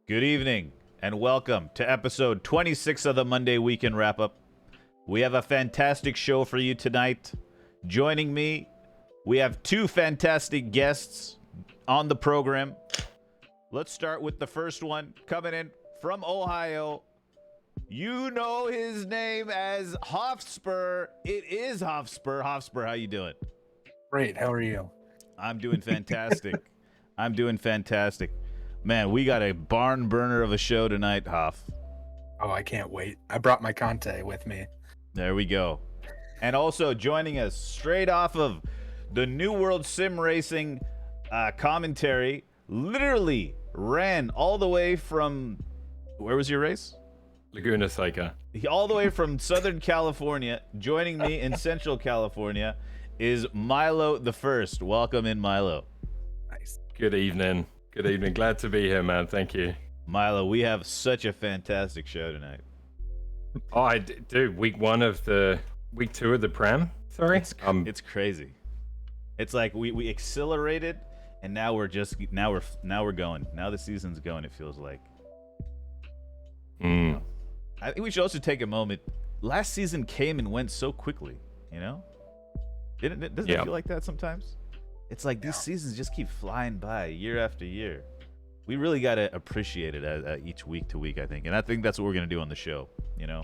Good evening, and welcome to episode 26 of the Monday Weekend Wrap-Up. We have a fantastic show for you tonight. Joining me, we have two fantastic guests on the program. Let's start with the first one, coming in from Ohio. You know his name as HoffSpur. It is HoffSpur. HoffSpur, how you doing? Great, how are you? I'm doing fantastic. I'm doing fantastic. Man, we got a barn burner of a show tonight, Hoff. Oh, I can't wait. I brought my Conte with me. There we go. And also joining us straight off of the New World Sim Racing commentary, literally ran all the way from, where was your race? Laguna Seca. All the way from Southern California. Joining me in Central California is Milothe1st. Welcome in, Milo. Nice. Good evening. Good evening. Glad to be here, man. Thank you. Milo, we have such a fantastic show tonight. Oh, I do. Week two of the Prem. Sorry, it's crazy. It's like we accelerated, and now we're going. Now the season's going. It feels like. Mm. I think we should also take a moment. Last season came and went so quickly. You know, doesn't it feel like that sometimes? It's like these seasons just keep flying by year after year. We really got to appreciate it each week to week, I think. And I think that's what we're going to do on the show, you know?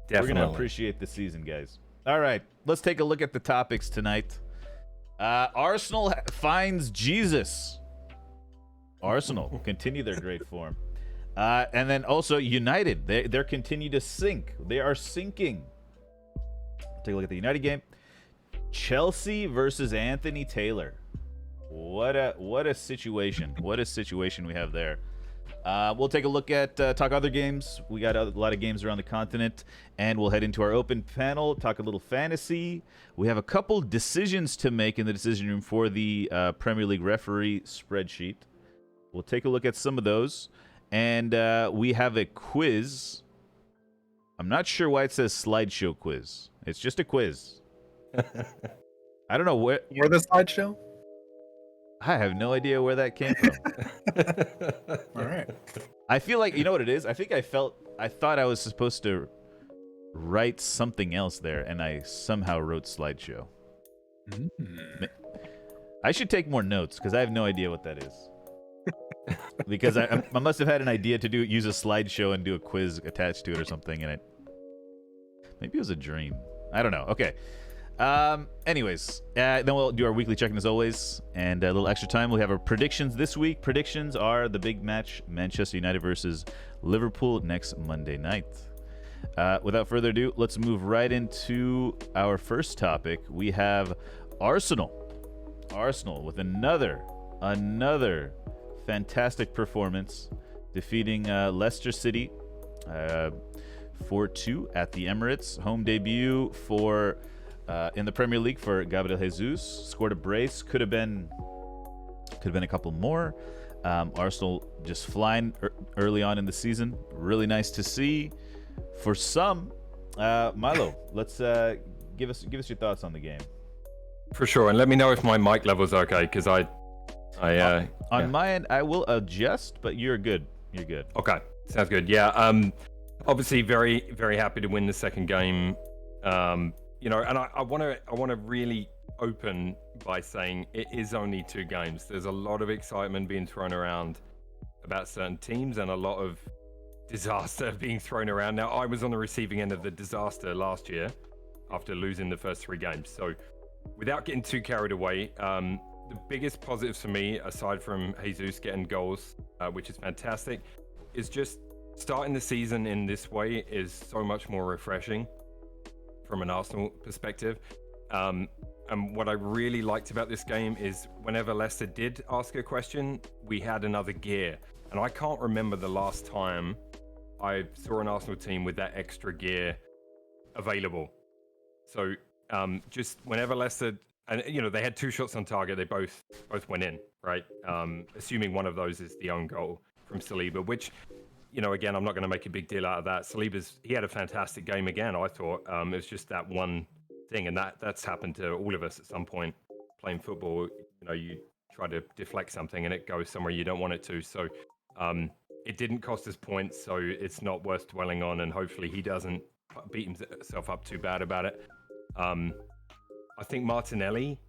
Definitely. We're going to appreciate the season, guys. All right, let's take a look at the topics tonight. Arsenal finds Jesus. Arsenal continue their great form. And then also United, they're continue to sink. They are sinking. Take a look at the United game. Chelsea versus Anthony Taylor. What a situation. What a situation we have there. We'll take a look at talk other games. We got a lot of games around the continent, and we'll head into our open panel, talk a little fantasy. We have a couple decisions to make in the decision room for the Premier League referee spreadsheet. We'll take a look at some of those, and we have a quiz. I'm not sure why it says slideshow quiz. It's just a quiz. I don't know where. You're the slideshow? I have no idea where that came from. All right. I feel like, you know what it is? I thought I was supposed to write something else there, and I somehow wrote slideshow. I should take more notes, because I have no idea what that is. Because I must have had an idea to use a slideshow and do a quiz attached to it or something, and maybe it was a dream. I don't know. Okay. Anyways, then we'll do our weekly check-in as always, and a little extra time. We have our predictions this week. Predictions are the big match, Manchester United versus Liverpool next Monday night. Without further ado, let's move right into our first topic. We have Arsenal with another fantastic performance, defeating Leicester City 4-2 at the Emirates. Home debut for in the Premier League for Gabriel Jesus. Scored a brace. Could have been a couple more. Arsenal just flying early on in the season. Really nice to see. For some, Milo, let's give us your thoughts on the game. For sure, and let me know if my mic level's okay, because on my end, I will adjust, but you're good. You're good. Okay, sounds good. Yeah. Obviously, very very happy to win the second game. You know, and I want to really open by saying it is only 2 games. There's a lot of excitement being thrown around about certain teams and a lot of disaster being thrown around. Now, I was on the receiving end of the disaster last year after losing the first 3 games. So without getting too carried away, the biggest positives for me, aside from Jesus getting goals, which is fantastic, is just starting the season in this way is so much more refreshing from an Arsenal perspective. And what I really liked about this game is whenever Leicester did ask a question, we had another gear. And I can't remember the last time I saw an Arsenal team with that extra gear available. So just whenever Leicester, and you know, they had 2 shots on target, they both went in, right? Assuming one of those is the own goal from Saliba, which, you know, again, I'm not going to make a big deal out of that. He had a fantastic game again, I thought. It was just that one thing, and that's happened to all of us at some point playing football. You know, you try to deflect something and it goes somewhere you don't want it to. So it didn't cost us points, so it's not worth dwelling on, and hopefully he doesn't beat himself up too bad about it. I think Martinelli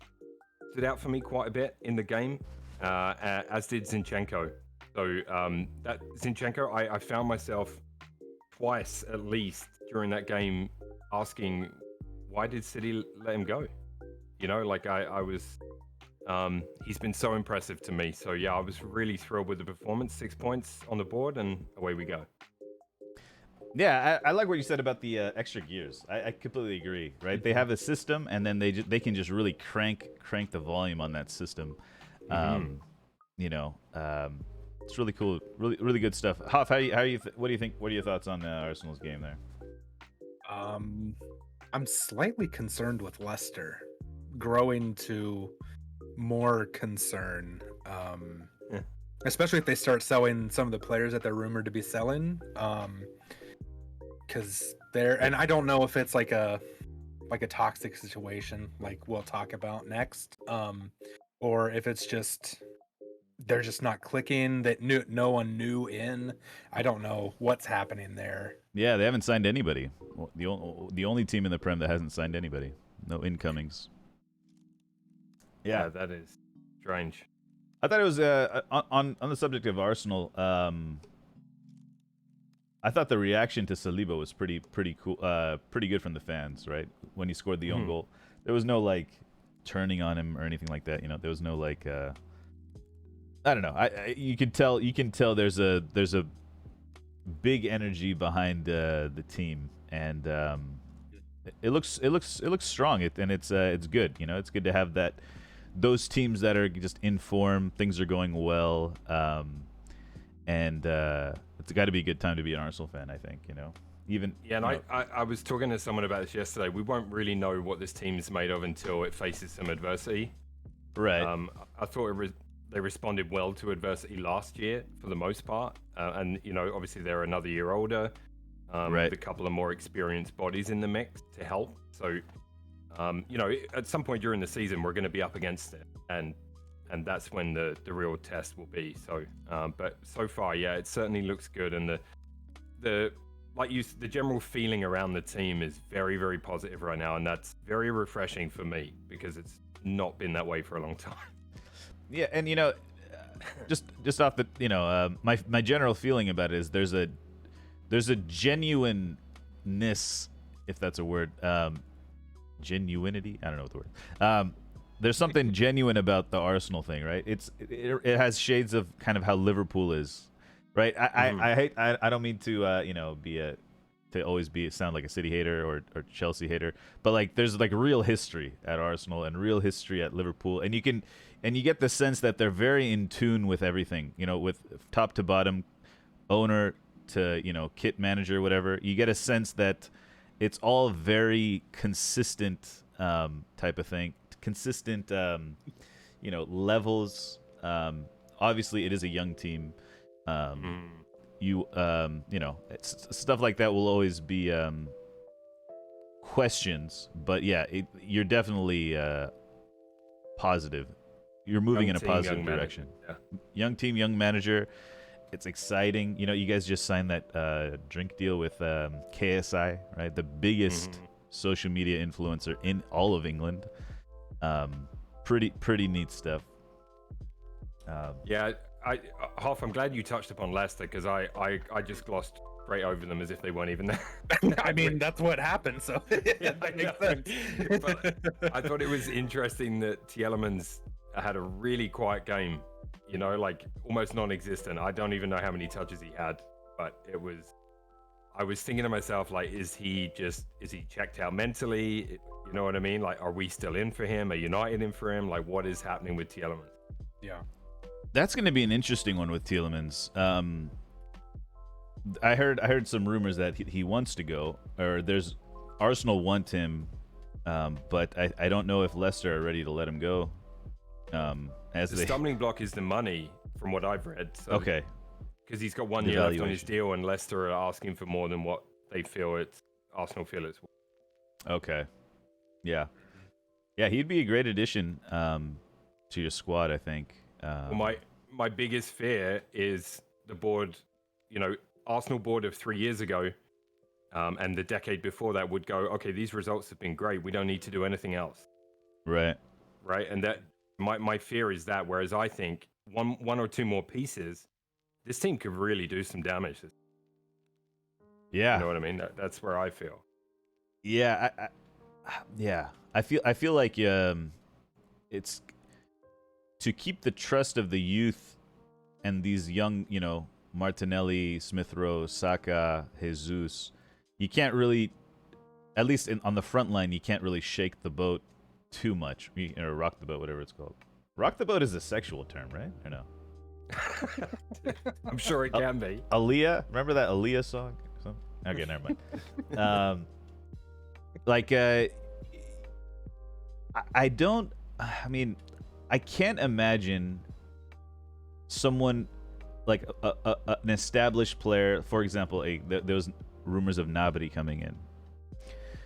stood out for me quite a bit in the game, as did Zinchenko. So that Zinchenko, I found myself twice at least during that game asking, why did City let him go? You know, like I was, he's been so impressive to me. So yeah, I was really thrilled with the performance. 6 points on the board, and away we go. Yeah, I like what you said about the extra gears. I completely agree. Right, they have a system, and then they can just really crank the volume on that system. You know, it's really cool, really good stuff. Hoff, what do you think? What are your thoughts on Arsenal's game there? I'm slightly concerned with Leicester growing to more concern, especially if they start selling some of the players that they're rumored to be selling. Because and I don't know if it's like a toxic situation, like we'll talk about next, or if it's just they're just not clicking, that no one knew in. I don't know what's happening there. Yeah, they haven't signed anybody. The only team in the Prem that hasn't signed anybody. No incomings. Yeah, that is strange. I thought it was on the subject of Arsenal. I thought the reaction to Saliba was pretty cool, pretty good from the fans, right? When he scored the own goal, there was no like turning on him or anything like that. You know, there was no like I don't know. You can tell there's a big energy behind the team, and it looks strong. It's good. You know, it's good to have those teams that are just in form. Things are going well, and it's got to be a good time to be an Arsenal fan. I think, you know. I was talking to someone about this yesterday. We won't really know what this team is made of until it faces some adversity. Right. I thought they responded well to adversity last year for the most part, and you know, obviously they're another year older, with a couple of more experienced bodies in the mix to help. So, you know, at some point during the season, we're going to be up against it, and that's when the real test will be. So, but so far, yeah, it certainly looks good, and the general feeling around the team is very, very positive right now, and that's very refreshing for me because it's not been that way for a long time. Yeah, and you know, just off the, you know, my general feeling about it is there's a genuineness, if that's a word, genuinity. I don't know what the word. There's something genuine about the Arsenal thing, right? It has shades of kind of how Liverpool is, right? I don't mean to you know, sound like a City hater or Chelsea hater, but like there's like real history at Arsenal and real history at Liverpool, and you get the sense that they're very in tune with everything, you know, with top to bottom, owner to, you know, kit manager, whatever. You get a sense that it's all very consistent type of thing, consistent, you know, levels. Obviously, it is a young team. You know, stuff like that will always be questions, but yeah, you're definitely positive. You're moving in a positive direction. Yeah. Young team, young manager. It's exciting. You know, you guys just signed that drink deal with KSI, right? The biggest social media influencer in all of England. Pretty neat stuff. Yeah, Hoff, I'm glad you touched upon Leicester because I just glossed straight over them as if they weren't even there. I mean, that's what happened, so yeah, that makes sense. But I thought it was interesting that Tielemans had a really quiet game, you know, like almost non-existent. I don't even know how many touches he had, but I was thinking to myself, like, is he checked out mentally? You know what I mean? Like, are we still in for him? Are United in for him? Like, what is happening with Tielemans? Yeah. That's going to be an interesting one with Tielemans. I heard some rumors that he wants to go, or Arsenal want him, but I don't know if Leicester are ready to let him go. The stumbling block is the money, from what I've read. So, okay. Because he's got 1 year left on his deal, and Leicester are asking for more than what Arsenal feel it's worth. Okay. Yeah. Yeah, he'd be a great addition to your squad, I think. Well, my biggest fear is the board Arsenal board of 3 years ago and the decade before that would go, okay, these results have been great. We don't need to do anything else. Right. Right. And that my fear is that, whereas I think one or two more pieces, this team could really do some damage. Yeah. You know what I mean? That's where I feel. Yeah. I feel like it's to keep the trust of the youth and these young, Martinelli, Smith Rowe, Saka, Jesus. You can't really, at least on the front line, you can't really shake the boat too much, or rock the boat, whatever it's called. Rock the boat is a sexual term, right? Or no? I'm sure it can be. Aaliyah, remember that Aaliyah song? Okay, never mind. I can't imagine someone like an established player, for example, there was rumors of Nabri coming in.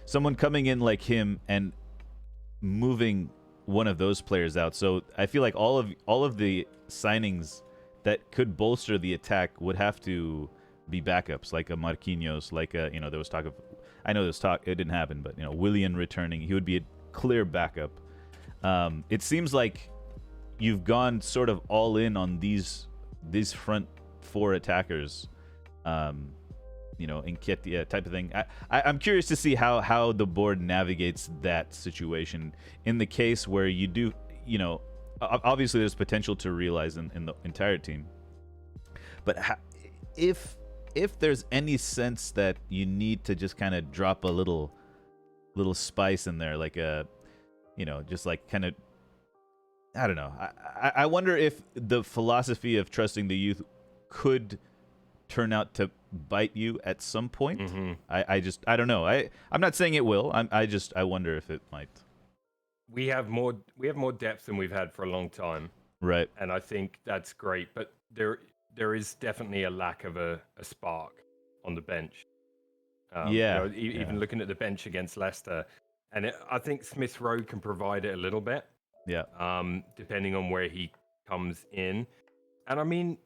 Someone coming in like him and moving one of those players out. So I feel like all of the signings that could bolster the attack would have to be backups, like a Marquinhos, like a, there was talk of, I know there was talk, it didn't happen, but Willian returning, he would be a clear backup. It seems like you've gone sort of all in on these front four attackers, Nketiah type of thing. I'm curious to see how the board navigates that situation in the case where you do, obviously there's potential to realize in the entire team, but if there's any sense that you need to just kind of drop a little spice in there, like a, just like kind of, I don't know. I wonder if the philosophy of trusting the youth could turn out to bite you at some point. Mm-hmm. I don't know. I'm not saying it will. I wonder if it might. We have more depth than we've had for a long time. Right. And I think that's great, but there is definitely a lack of a spark on the bench. Even looking at the bench against Leicester, and I think Smith Rowe can provide it a little bit. Yeah. Depending on where he comes in. And I mean,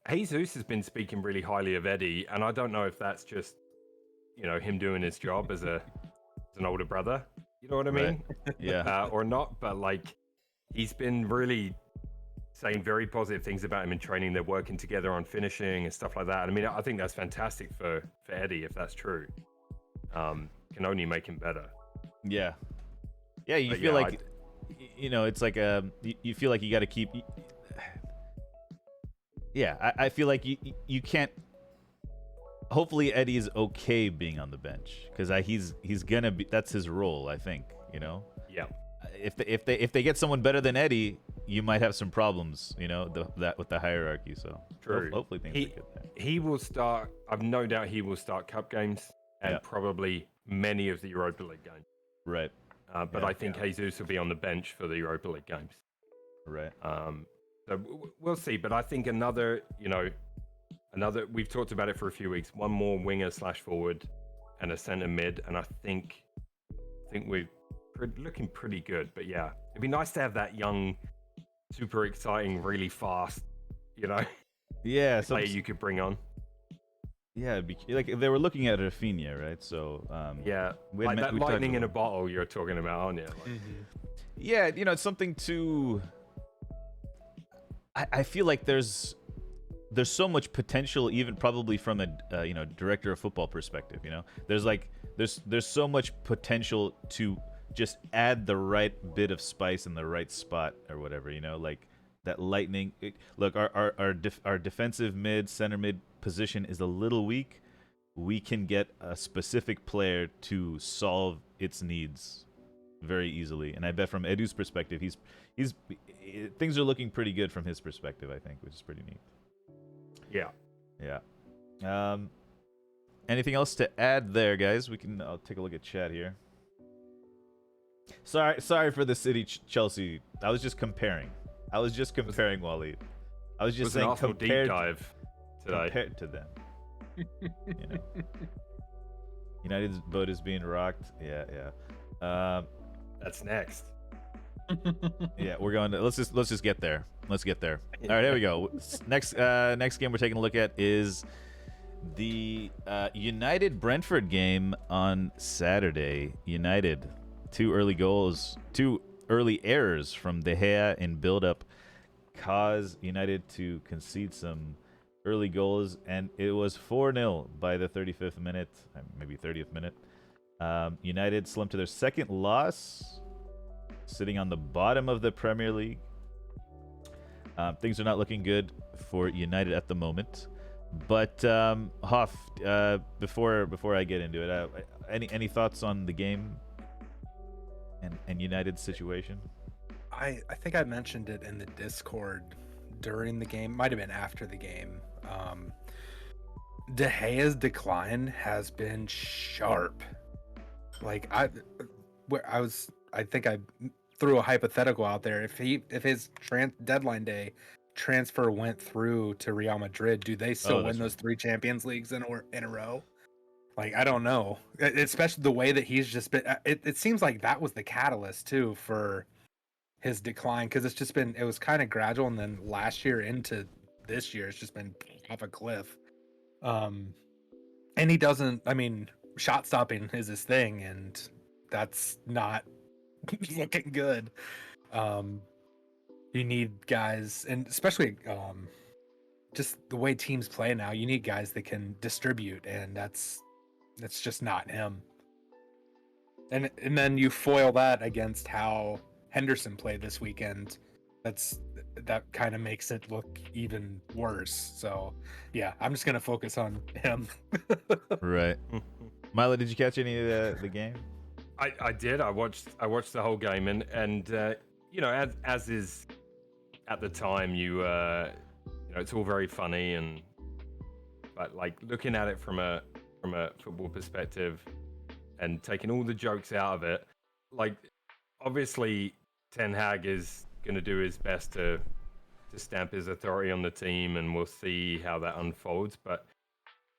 Jesus has been speaking really highly of Eddie, and I don't know if that's just, him doing his job as an older brother. You know what I mean? Right. Yeah. Or not, but like, he's been really saying very positive things about him in training. They're working together on finishing and stuff like that. And I mean, I think that's fantastic for Eddie, if that's true. Can only make him better. Yeah. Yeah, you feel like... it's like you feel like you got to keep. Yeah, I feel like you can't. Hopefully, Eddie is okay being on the bench because he's gonna be. That's his role, I think. Yeah. If they get someone better than Eddie, you might have some problems. That with the hierarchy. So true. Hopefully things are good there. He will start. I've no doubt he will start cup games and probably many of the Europa League games. Right. But I think Jesus will be on the bench for the Europa League games. Right. So we'll see. But I think another, we've talked about it for a few weeks. One more winger / forward and a centre mid. And I think we're looking pretty good. But yeah, it'd be nice to have that young, super exciting, really fast, yeah, player you could bring on. Yeah, it'd be, like they were looking at Rafinha, right? So yeah, like that lightning in a bottle you're talking about, aren't you? Yeah, it's something to. I feel like there's so much potential, even probably from a director of football perspective. There's so much potential to just add the right bit of spice in the right spot or whatever. Like that lightning. Look, our defensive mid, center mid position is a little weak. We can get a specific player to solve its needs very easily, and I bet from Edu's perspective, he's things are looking pretty good from his perspective, I think, which is pretty neat. Yeah. Anything else to add there, guys? I'll take a look at chat here. Sorry for the City Chelsea. I was just comparing, Waleed. I was just saying compared deep dive today. Compared to them. United's boat is being rocked. Yeah. That's next. Yeah, we're going to let's just get there. Let's get there. All right, here we go. Next game we're taking a look at is the United Brentford game on Saturday. United, 2 early goals, 2 early errors from De Gea in build-up caused United to concede some early goals, and it was 4-0 by the 35th minute, maybe 30th minute. United slumped to their second loss, sitting on the bottom of the Premier League. Things are not looking good for United at the moment. But Hoff, before I get into it, any thoughts on the game and United's situation? I think I mentioned it in the Discord during the game. Might have been after the game. De Gea's decline has been sharp. Like I think I threw a hypothetical out there. If his deadline day transfer went through to Real Madrid, do they still win those 3 Champions Leagues in a row? Like, I don't know. Especially the way that he's just been. It seems like that was the catalyst too for his decline, because it was kind of gradual, and then last year into this year, it's just been off a cliff. And he doesn't. I mean, shot stopping is his thing, and that's not looking good. You need guys, and especially just the way teams play now, you need guys that can distribute, and that's just not him. And then you foil that against how Henderson played this weekend. That kind of makes it look even worse. So yeah, I'm just gonna focus on him. Right. Milo, did you catch any of the game? I did. I watched the whole game, and you know, as is at the time, you know, it's all very funny, but like looking at it from a football perspective and taking all the jokes out of it, like obviously Ten Hag is going to do his best to stamp his authority on the team, and we'll see how that unfolds. But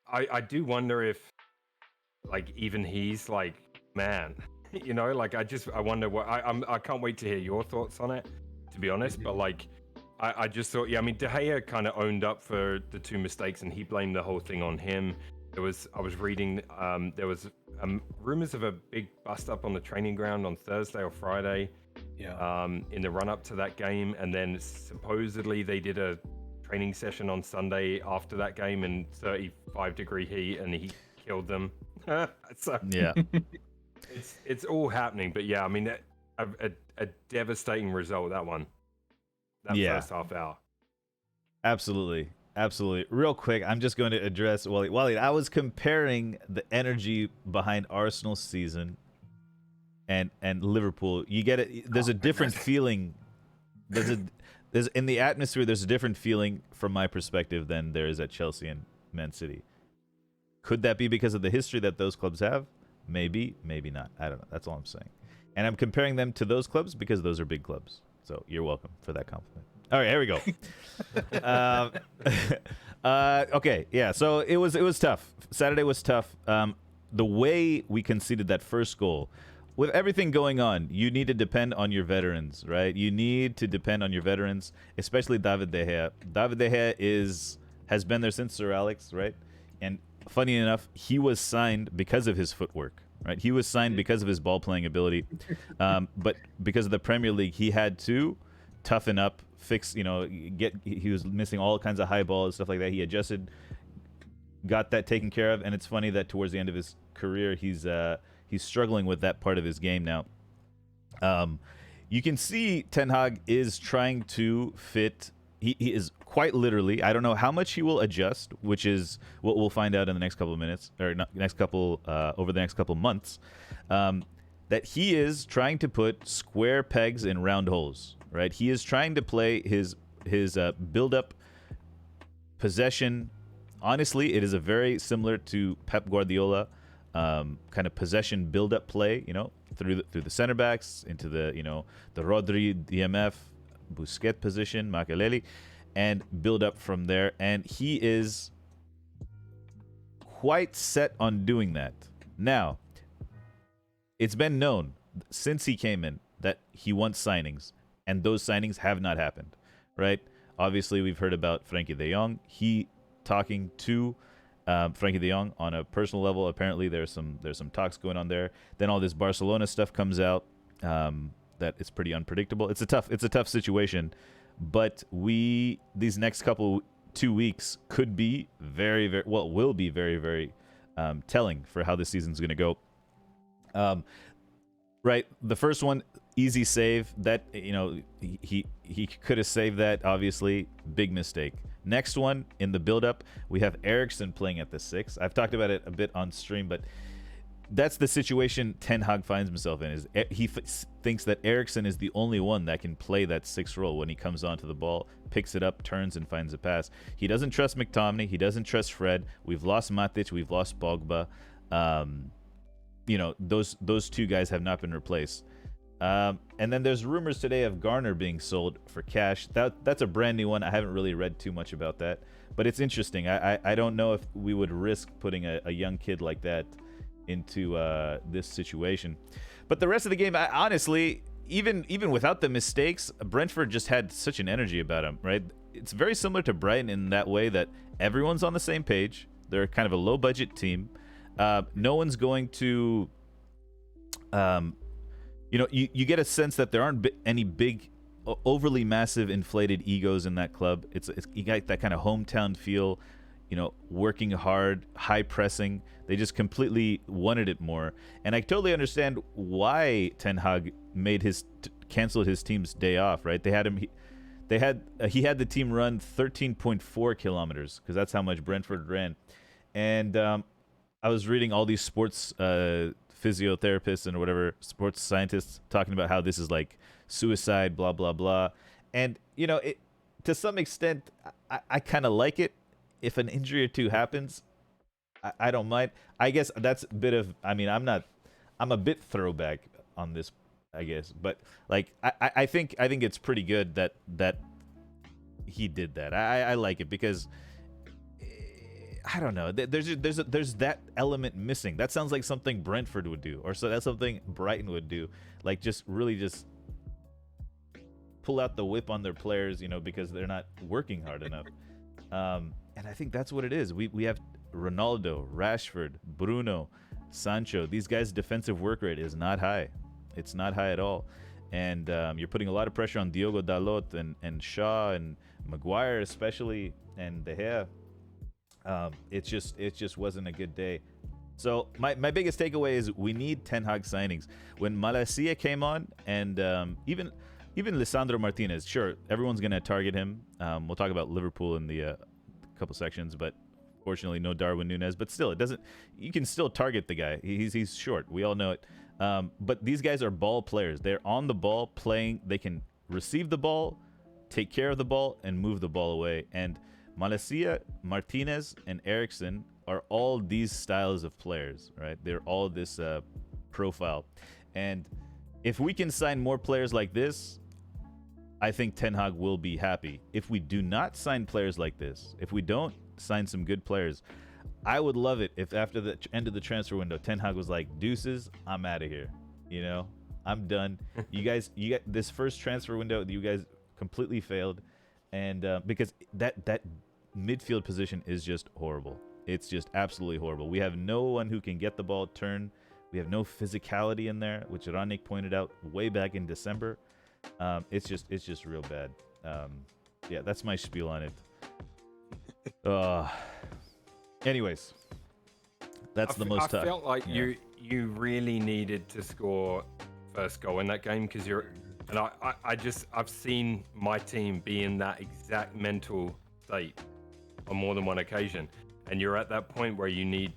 I do wonder if, like, even he's like, man, you know, like I wonder what I can't wait to hear your thoughts on it, to be honest. But like, I just thought, yeah, I mean, De Gea kind of owned up for the 2 mistakes, and he blamed the whole thing on him. I was reading, there was rumors of a big bust up on the training ground on Thursday or Friday. Yeah. In the run up to that game, and then supposedly they did a training session on Sunday after that game in 35-degree heat, and he killed them. So Yeah. it's all happening, but yeah, I mean, a devastating result, that one. That first half hour. Absolutely. Real quick, I'm just going to address Waleed. Waleed, I was comparing the energy behind Arsenal's season and Liverpool. You get it. There's a different feeling. There's in the atmosphere. There's a different feeling from my perspective than there is at Chelsea and Man City. Could that be because of the history that those clubs have? Maybe, maybe not. I don't know. That's all I'm saying. And I'm comparing them to those clubs because those are big clubs. So you're welcome for that compliment. All right, here we go. Okay, yeah. So it was tough. Saturday was tough. The way we conceded that first goal, with everything going on, you need to depend on your veterans, right? You need to depend on your veterans, especially David De Gea. David De Gea has been there since Sir Alex, right? And funny enough, he was signed because of his footwork, right? He was signed because of his ball playing ability, but because of the Premier League, he had to toughen up, fix, you know, he was missing all kinds of high balls, stuff like that. He adjusted, got that taken care of, and it's funny that towards the end of his career, he's struggling with that part of his game now. You can see Ten Hag is trying to fit. He is quite literally. I don't know how much he will adjust, which is what we'll find out in the next couple of minutes, or over the next couple of months. That he is trying to put square pegs in round holes. Right, he is trying to play his build-up possession. Honestly, it is a very similar to Pep Guardiola kind of possession build-up play. You know, through the center backs into the the Rodri, DMF, Busquets position, Makelele, and build up from there. And he is quite set on doing that. Now, it's been known since he came in that he wants signings, and those signings have not happened, right? Obviously, we've heard about Frankie de Jong. He talking to Frankie de Jong on a personal level. Apparently, there's some talks going on there. Then all this Barcelona stuff comes out that is pretty unpredictable. It's a tough situation, but these next 2 weeks could be will be very telling for how this season's going to go. Right, the first one, easy save. That, you know, he could have saved that. Obviously, big mistake. Next one, in the build-up, we have Eriksen playing at the 6. I've talked about it a bit on stream, but that's the situation Ten Hag finds himself in. He thinks that Eriksen is the only one that can play that 6 role when he comes onto the ball, picks it up, turns, and finds a pass. He doesn't trust McTominay. He doesn't trust Fred. We've lost Matic. We've lost Pogba. You know, those two guys have not been replaced. And then there's rumors today of Garner being sold for cash. That's a brand new one. I haven't really read too much about that, but it's interesting. I don't know if we would risk putting a young kid like that into this situation. But the rest of the game, honestly, even without the mistakes, Brentford just had such an energy about them, right? It's very similar to Brighton in that way that everyone's on the same page. They're kind of a low-budget team. No one's going to, you know, you get a sense that there aren't any big, overly massive, inflated egos in that club. It's you got that kind of hometown feel, you know, working hard, high pressing. They just completely wanted it more. And I totally understand why Ten Hag canceled his team's day off, right? He had the team run 13.4 kilometers because that's how much Brentford ran. And I was reading all these sports physiotherapists and whatever, sports scientists talking about how this is like suicide, blah, blah, blah. And, you know, to some extent, I kind of like it. If an injury or two happens, I don't mind. I guess that's a bit of, I mean, I'm a bit throwback on this, I guess. But, like, I think it's pretty good that he did that. I like it because, I don't know. There's that element missing. That sounds like something Brentford would do, or so that's something Brighton would do. Like just pull out the whip on their players, you know, because they're not working hard enough. And I think that's what it is. We have Ronaldo, Rashford, Bruno, Sancho. These guys' defensive work rate is not high. It's not high at all. And you're putting a lot of pressure on Diogo Dalot and Shaw and Maguire especially, and De Gea. It just wasn't a good day. So my biggest takeaway is we need Ten Hag signings. When Malacia came on, and even Lisandro Martinez, sure, everyone's gonna target him. We'll talk about Liverpool in the couple sections, but fortunately no Darwin Núñez. But still, you can still target the guy. He's short. We all know it. But these guys are ball players. They're on the ball playing. They can receive the ball, take care of the ball, and move the ball away. And Malacia, Martinez, and Eriksen are all these styles of players, right? They're all this profile. And if we can sign more players like this, I think Ten Hag will be happy. If we do not sign players like this, if we don't sign some good players, I would love it if after the end of the transfer window, Ten Hag was like, deuces, I'm out of here. You know, I'm done. You got this first transfer window, you guys completely failed. And because that midfield position is just horrible. It's just absolutely horrible. We have no one who can get the ball, turn. We have no physicality in there, which Ranik pointed out way back in December. It's just real bad. Yeah, that's my spiel on it. Anyways, that's the most tough. I felt like you really needed to score first goal in that game because I've seen my team be in that exact mental state on more than one occasion, and you're at that point where you need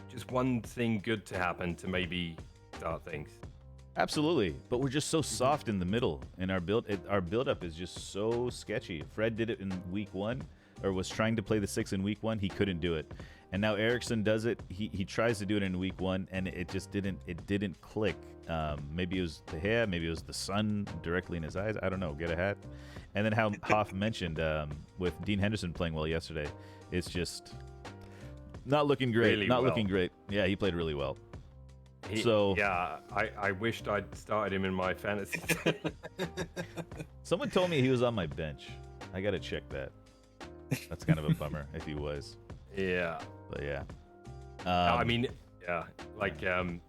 just one thing good to happen to maybe start things. Absolutely, but we're just so soft in the middle, and our build-up is just so sketchy. Fred did it in week 1, or was trying to play the 6 in week 1. He couldn't do it, and now Eriksen does it. He tries to do it in week 1, and it just didn't click. Maybe it was the hair, maybe it was the sun directly in his eyes. I don't know. Get a hat. And then how Hoff mentioned with Dean Henderson playing well yesterday, it's just not looking great. Looking great. Yeah, he played really well. I wished I'd started him in my fantasy. Someone told me he was on my bench. I gotta check that. That's kind of a bummer if he was. Yeah. But yeah. I mean, yeah. Like,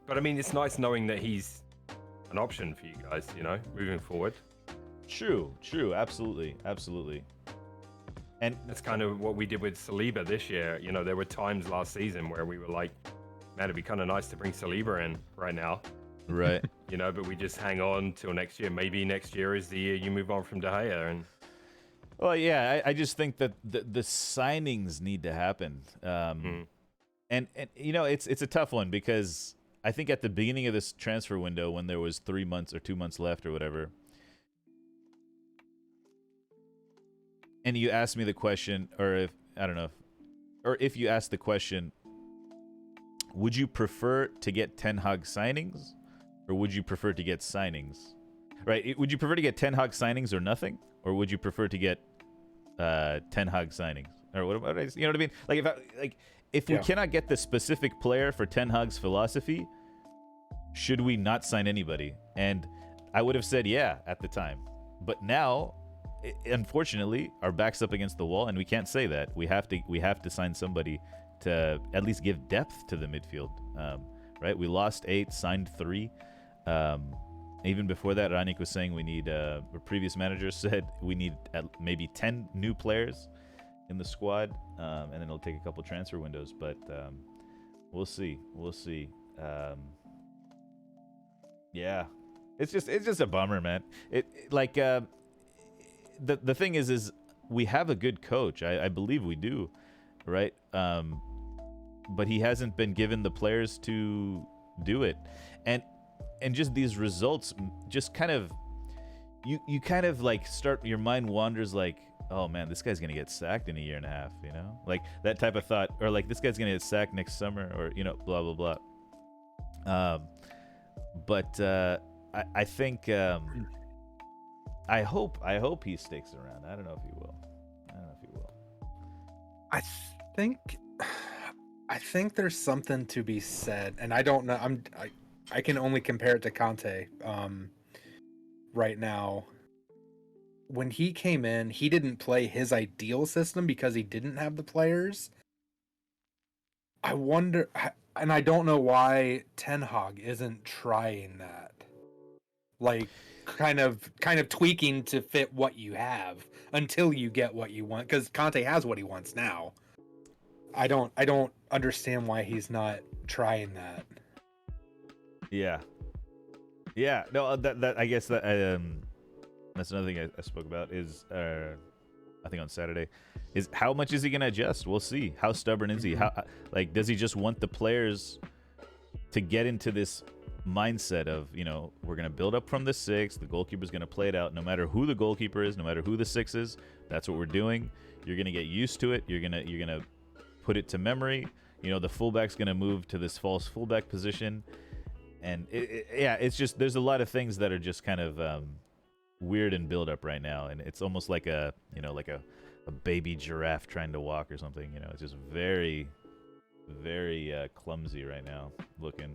but I mean, it's nice knowing that he's an option for you guys, you know, moving forward. True. Absolutely. And that's kind of what we did with Saliba this year. You know, there were times last season where we were like, man, it'd be kind of nice to bring Saliba in right now. Right. You know, but we just hang on till next year. Maybe next year is the year you move on from De Gea. And well, yeah, I just think that the signings need to happen. And you know, it's a tough one because I think at the beginning of this transfer window, when there was 3 months or 2 months left or whatever, and you asked me the question, or if I don't know, or if you asked the question, would you prefer to get Ten Hag signings, or would you prefer to get signings? Right? Would you prefer to get Ten Hag signings or nothing, or would you prefer to get Ten Hag signings, or what? You know what I mean? Like if we cannot get the specific player for Ten Hag's philosophy, should we not sign anybody? And I would have said yeah at the time, but now, unfortunately, our back's up against the wall, and we can't say that. We have to sign somebody to at least give depth to the midfield. Right? We lost 8, signed 3. Even before that, Ranik was saying we need. Previous managers said we need maybe 10 new players in the squad, and then it'll take a couple transfer windows. But we'll see. Yeah, it's just a bummer, man. The thing is we have a good coach. I believe we do, right? But he hasn't been given the players to do it, and just these results just kind of you kind of like start, your mind wanders like, oh man, this guy's gonna get sacked in a year and a half, you know, like that type of thought, or like this guy's gonna get sacked next summer, or you know, blah blah blah. But I think I hope he sticks around. I don't know if he will. I think there's something to be said, and I don't know. I can only compare it to Conte. Right now, when he came in, he didn't play his ideal system because he didn't have the players. I wonder, and I don't know why Ten Hag isn't trying that. Like, kind of tweaking to fit what you have until you get what you want, because Conte has what he wants now. I don't understand why he's not trying that. Yeah. No, that I guess that that's another thing I spoke about is I think on Saturday, is how much is he gonna adjust? We'll see. How stubborn is he? How like does he just want the players to get into this mindset of, you know, we're gonna build up from the 6, the goalkeeper's gonna play it out, no matter who the goalkeeper is, no matter who the 6 is, that's what we're doing. You're gonna get used to it. You're gonna put it to memory. You know, the fullback's gonna move to this false fullback position, and it's just, there's a lot of things that are just kind of weird in build up right now, and it's almost like a, you know, like a baby giraffe trying to walk or something. You know, it's just very, very clumsy right now looking.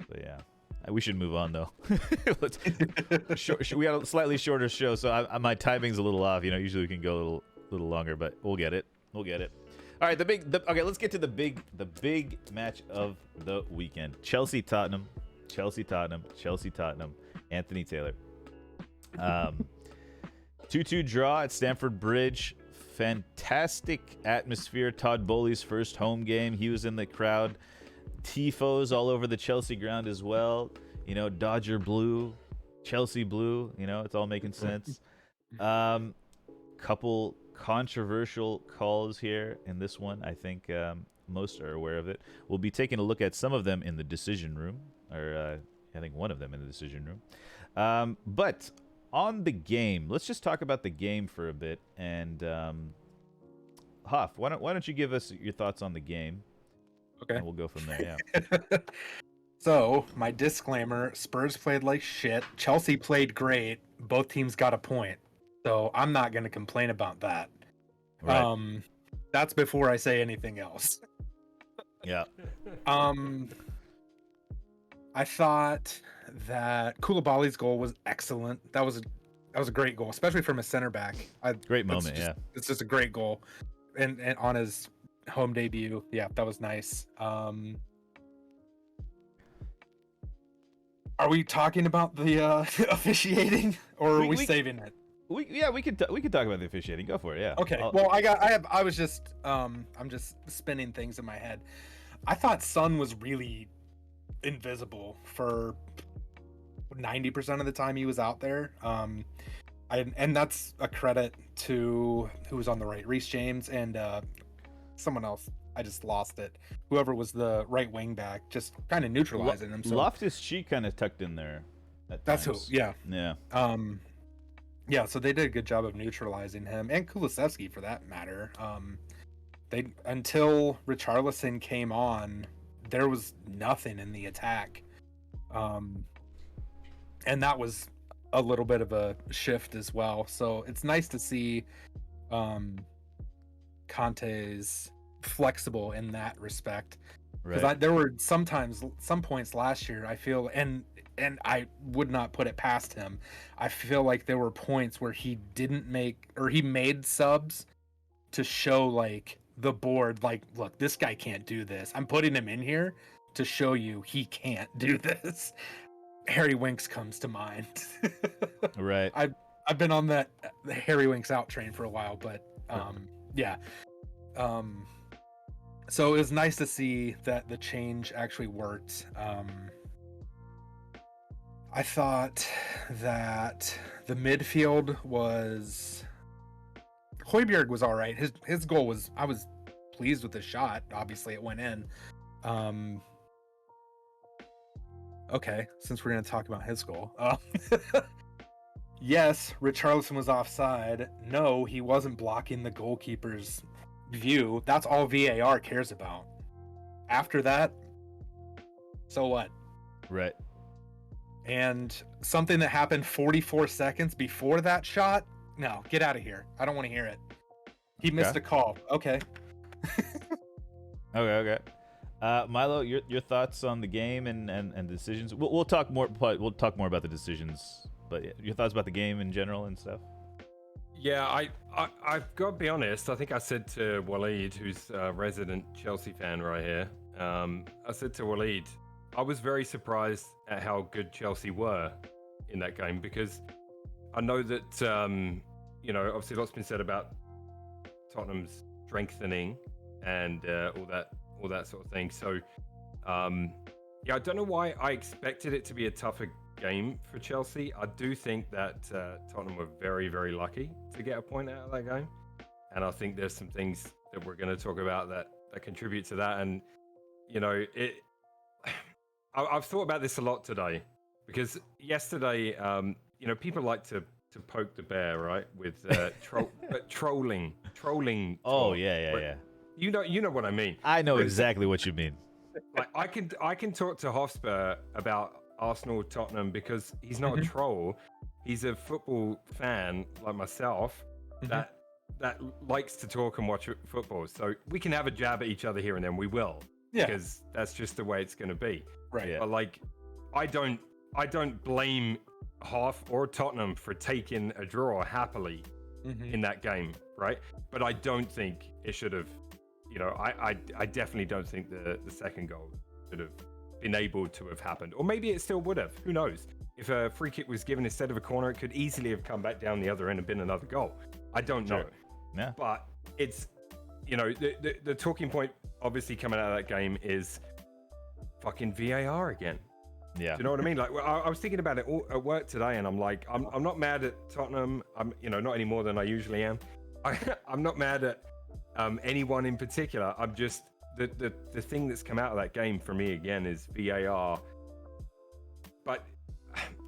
But yeah, we should move on though. We got a slightly shorter show, so my timing's a little off. You know, usually we can go a little longer, but we'll get it. All right, okay, let's get to the big match of the weekend. Chelsea Tottenham. Anthony Taylor. 2-2 draw at Stamford Bridge. Fantastic atmosphere. Todd Bowley's first home game. He was in the crowd. Tifos all over the Chelsea ground as well. You know, Dodger blue, Chelsea blue. You know, it's all making sense. Couple controversial calls here in this one. I think most are aware of it. We'll be taking a look at some of them in the decision room, or I think one of them in the decision room. But on the game, let's just talk about the game for a bit. And Hoff, why don't you give us your thoughts on the game? Okay. And we'll go from there, yeah. So, my disclaimer, Spurs played like shit. Chelsea played great. Both teams got a point. So, I'm not going to complain about that. Right. That's before I say anything else. Yeah. I thought that Koulibaly's goal was excellent. That was a great goal, especially from a center back. Great moment, It's just a great goal, and on his home debut, yeah, that was nice. Are we talking about the officiating, or are we saving it? We could talk about the officiating. Go for it. Yeah. Okay. Well, I'm just spinning things in my head. I thought Son was really invisible for 90% of the time he was out there. And that's a credit to who was on the right, Reece James and someone else. I just lost it. Whoever was the right wing back, just kind of neutralizing him. So Loftus-Cheek kind of tucked in there. That's times. who. Yeah. Yeah. Yeah. So they did a good job of neutralizing him, and Kulusevski for that matter. They until Richarlison came on, there was nothing in the attack, and that was a little bit of a shift as well. So it's nice to see Conte's flexible in that respect, because there were some points last year I feel, and I would not put it past him. I feel like there were points where he made subs to show like the board, like, look, this guy can't do this. I'm putting him in here to show you he can't do this. Harry Winks comes to mind. Right. I've been on the Harry Winks out train for a while, but yeah. So it was nice to see that the change actually worked. I thought that the midfield was... Højbjerg was all right. His goal was... I was pleased with the shot. Obviously, it went in. Okay, since we're going to talk about his goal. Yes, Richarlison was offside. No, he wasn't blocking the goalkeeper's view. That's all VAR cares about. After that, so what? Right. And something that happened 44 seconds before that shot, no, get out of here. I don't want to hear it. He missed a call. Okay. Okay. Milo, your thoughts on the game and decisions. We'll talk more. We'll talk more about the decisions, but your thoughts about the game in general and stuff. Yeah, I've got to be honest. I think I said to Waleed, who's a resident Chelsea fan right here, I said to Waleed, I was very surprised at how good Chelsea were in that game, because I know that, obviously lots been said about Tottenham's strengthening and all that sort of thing. So, I don't know why I expected it to be a tougher game for Chelsea. I do think that Tottenham were very, very lucky to get a point out of that game, and I think there's some things that we're going to talk about that contribute to that. And I've thought about this a lot today, because yesterday, people like to poke the bear, right, with trolling. Oh yeah. You know what I mean. I know exactly what you mean. Like I can talk to HoffSpur about Arsenal, Tottenham, because he's not a troll. He's a football fan like myself that likes to talk and watch football. So we can have a jab at each other here and then. We will, because that's just the way it's going to be. Right. Yeah. But like, I don't blame Hoff or Tottenham for taking a draw happily in that game, right? But I don't think it should have. I definitely don't think the second goal should have been able to have happened. Or maybe it still would have. Who knows? If a free kick was given instead of a corner, it could easily have come back down the other end and been another goal. I don't know. Yeah. But it's, the talking point obviously coming out of that game is fucking VAR again. Yeah. Do you know what I mean? Like, I was thinking about it all at work today, and I'm like, I'm not mad at Tottenham. I'm, not any more than I usually am. I'm not mad at anyone in particular. I'm just the thing that's come out of that game for me again is VAR. But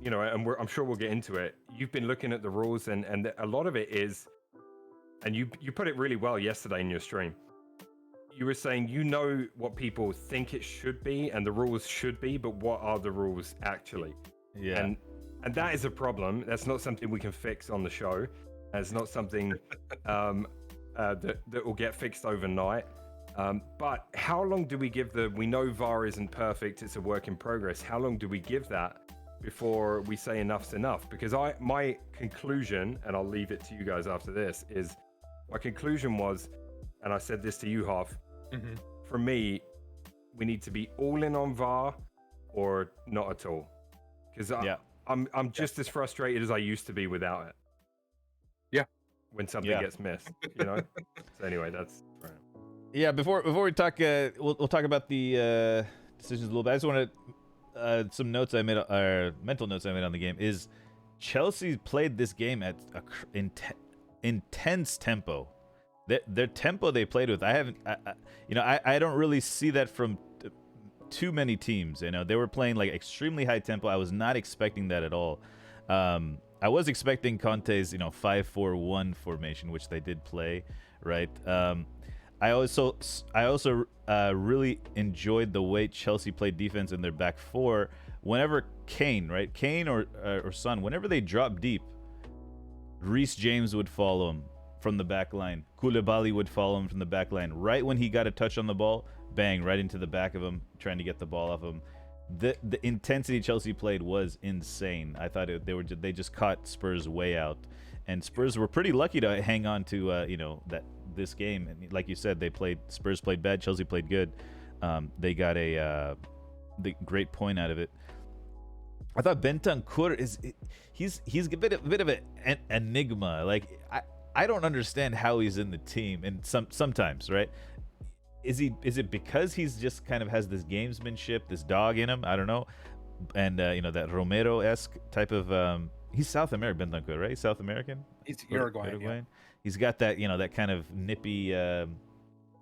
and I'm sure we'll get into it. You've been looking at the rules, and a lot of it is, and you put it really well yesterday in your stream. You were saying what people think it should be and the rules should be, but what are the rules actually? Yeah. And that is a problem. That's not something we can fix on the show. That's not something that will get fixed overnight. But how long do we give we know VAR isn't perfect, it's a work in progress. How long do we give that before we say enough's enough? Because my conclusion, and I'll leave it to you guys after this, is my conclusion was, and I said this to you, Hoff, for me, we need to be all in on VAR or not at all. Because I'm just as frustrated as I used to be without it. Yeah. When something gets missed, you know? So anyway, that's right. Yeah, before we talk, we'll talk about the decisions a little bit. I just want to some notes I made, or mental notes I made on the game is Chelsea played this game at intense tempo. Their tempo they played with, I don't really see that from too many teams. You know, they were playing like extremely high tempo. I was not expecting that at all. I was expecting Conte's 5-4-1 formation, which they did play, right? I also really enjoyed the way Chelsea played defense in their back four. Whenever Kane or Son, whenever they dropped deep, Reece James would follow him from the back line. Koulibaly would follow him from the back line. Right when he got a touch on the ball, bang, right into the back of him, trying to get the ball off him. The intensity Chelsea played was insane. I thought they just caught Spurs way out, and Spurs were pretty lucky to hang on to this game. And like you said, Spurs played bad, Chelsea played good. They got the great point out of it. I thought Bentancur he's a bit of an enigma. Like I don't understand how he's in the team, and sometimes, right? Is it because he's just kind of has this gamesmanship, this dog in him? I don't know. And that Romero-esque type of he's South American, Bentancur, right? South American? He's Uruguayan. Yeah. He's got that, that kind of nippy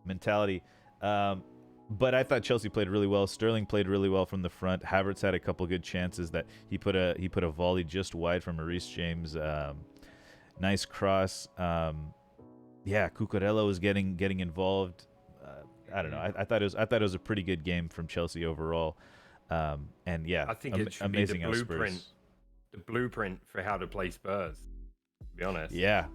mentality. But I thought Chelsea played really well. Sterling played really well from the front. Havertz had a couple good chances that he put a volley just wide from Reece James. Nice cross. Cucurella was getting involved. I don't know. I thought it was a pretty good game from Chelsea overall. I think it should amazing be the blueprint for how to play Spurs, to be honest. Yeah.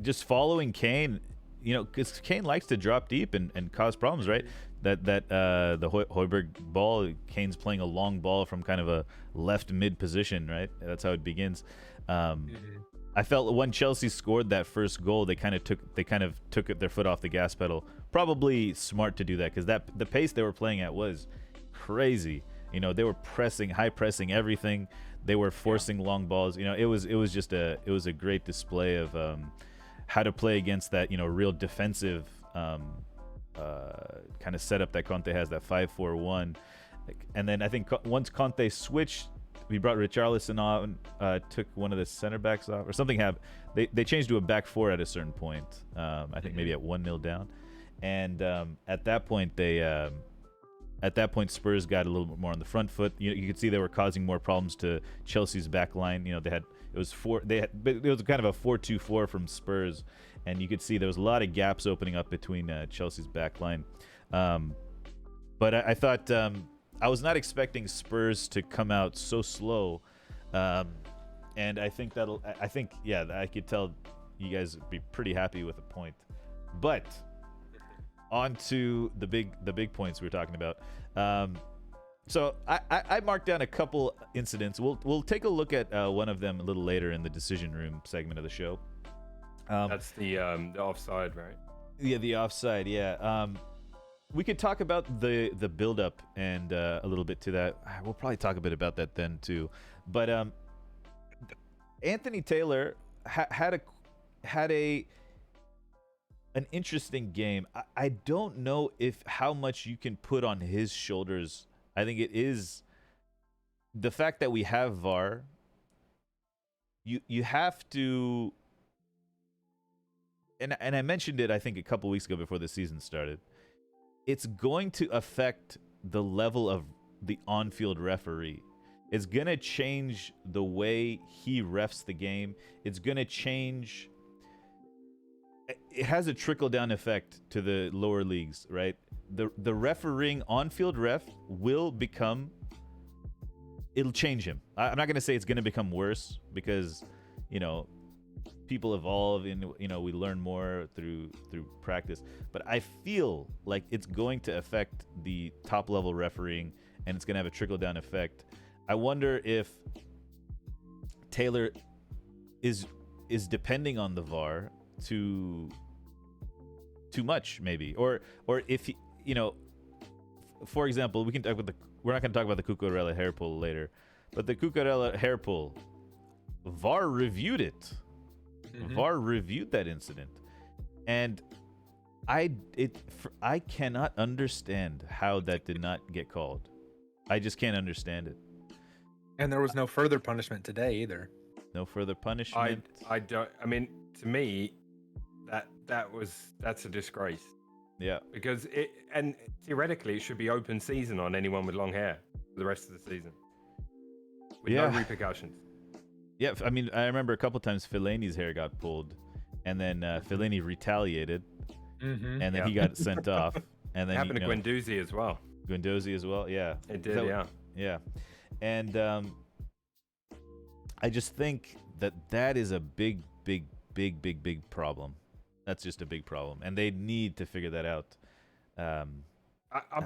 Just following Kane, because Kane likes to drop deep and cause problems, right? The Højbjerg ball, Kane's playing a long ball from kind of a left mid position, right? That's how it begins. I felt when Chelsea scored that first goal, they kind of took their foot off the gas pedal. Probably smart to do that, because the pace they were playing at was crazy. They were high pressing everything. They were forcing long balls. It was a great display of how to play against that real defensive kind of setup that Conte has, that 5-4-1. And then I think once Conte switched, we brought Richarlison on, took one of the center backs off, or something. They changed to a back four at a certain point. I think maybe at 1-0 down, and at that point Spurs got a little bit more on the front foot. You could see they were causing more problems to Chelsea's back line. It was kind of a 4-2-4 from Spurs, and you could see there was a lot of gaps opening up between Chelsea's back line. But I thought. I was not expecting Spurs to come out so slow, and I think I could tell you guys would be pretty happy with a point. But on to the big points we were talking about. So I marked down a couple incidents. We'll take a look at one of them a little later in the decision room segment of the show. That's the offside, right? Yeah, the offside. Yeah. We could talk about the build-up and a little bit to that. We'll probably talk a bit about that then too. But Anthony Taylor had an interesting game. I don't know how much you can put on his shoulders. I think it is the fact that we have VAR. You have to, and I mentioned it I think a couple weeks ago before the season started. It's going to affect the level of the on-field referee. It's going to change the way he refs the game. It's going to change. It has a trickle-down effect to the lower leagues, right? The refereeing on-field ref will become. It'll change him. I'm not going to say it's going to become worse, because, people evolve and we learn more through practice, but I feel like it's going to affect the top level refereeing, and it's going to have a trickle down effect. I wonder if Taylor is depending on the VAR too much, maybe, or if he, for example, we're not going to talk about the Cucurella hair pull later, but the Cucurella hair pull, VAR reviewed it. VAR reviewed that incident, and I cannot understand how that did not get called. I just can't understand it. And there was no further punishment today either. No further punishment. I don't. I mean, to me, that's a disgrace. Yeah. Because and theoretically it should be open season on anyone with long hair for the rest of the season, with no repercussions. Yeah, I mean, I remember a couple times Fellaini's hair got pulled, and then Fellaini retaliated, and then he got sent off. And then it happened to Guendouzi as well. Guendouzi as well, yeah. It did, yeah. And I just think that is a big problem. That's just a big problem, and they need to figure that out. I'm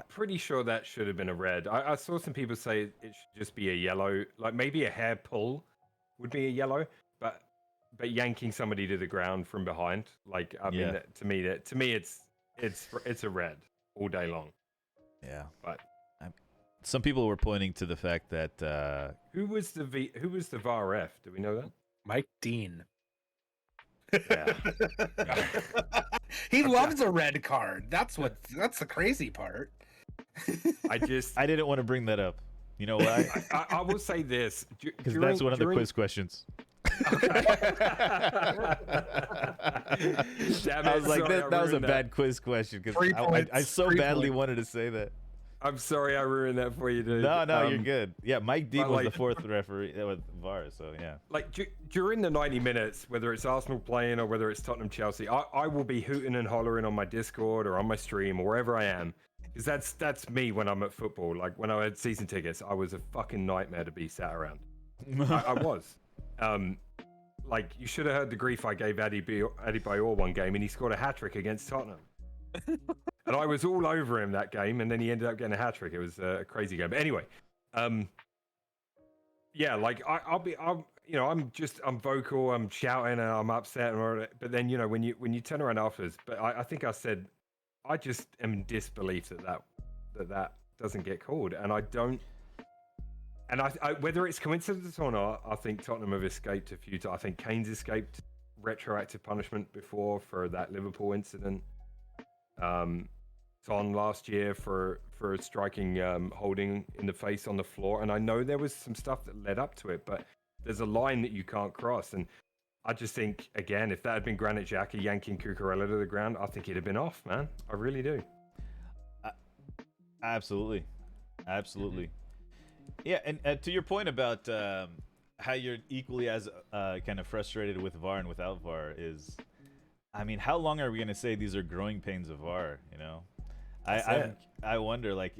pretty sure that should have been a red. I saw some people say it should just be a yellow, like maybe a hair pull would be a yellow, but yanking somebody to the ground from behind, like I mean, to me it's a red all day long. Yeah, but some people were pointing to the fact that who was the VAR ref? Do we know that? Mike Dean. Yeah. He loves a red card. That's the crazy part. I didn't want to bring that up. You know why? I will say this because that's one of the quiz questions. Damn it, I was like, that was a bad quiz question because I so badly wanted to say that. I'm sorry I ruined that for you, dude. No, you're good. Yeah, Mike Dean was the fourth referee with VAR, so yeah. Like during the 90 minutes, whether it's Arsenal playing or whether it's Tottenham Chelsea, I will be hooting and hollering on my Discord or on my stream or wherever I am, because that's me when I'm at football. Like when I had season tickets, I was a fucking nightmare to be sat around. I was. Like you should have heard the grief I gave Eddie Bayor one game, and he scored a hat-trick against Tottenham. And I was all over him that game, and then he ended up getting a hat-trick. It was a crazy game. But anyway, yeah, like I'm vocal, I'm shouting, and I'm upset, and all that. But then when you turn around afterwards, but I think I said I just am in disbelief that doesn't get called, and I don't. And I whether it's coincidence or not, I think Tottenham have escaped a few times. I think Kane's escaped retroactive punishment before for that Liverpool incident. Son last year for striking Holding in the face on the floor, and I know there was some stuff that led up to it, but there's a line that you can't cross, and I just think again, if that had been Granit Xhaka yanking Cucurella to the ground, I think he'd have been off, man. I really do. Absolutely. Yeah, and to your point about how you're equally as kind of frustrated with VAR and without VAR is, I mean, how long are we gonna say these are growing pains of VAR? I wonder. Like,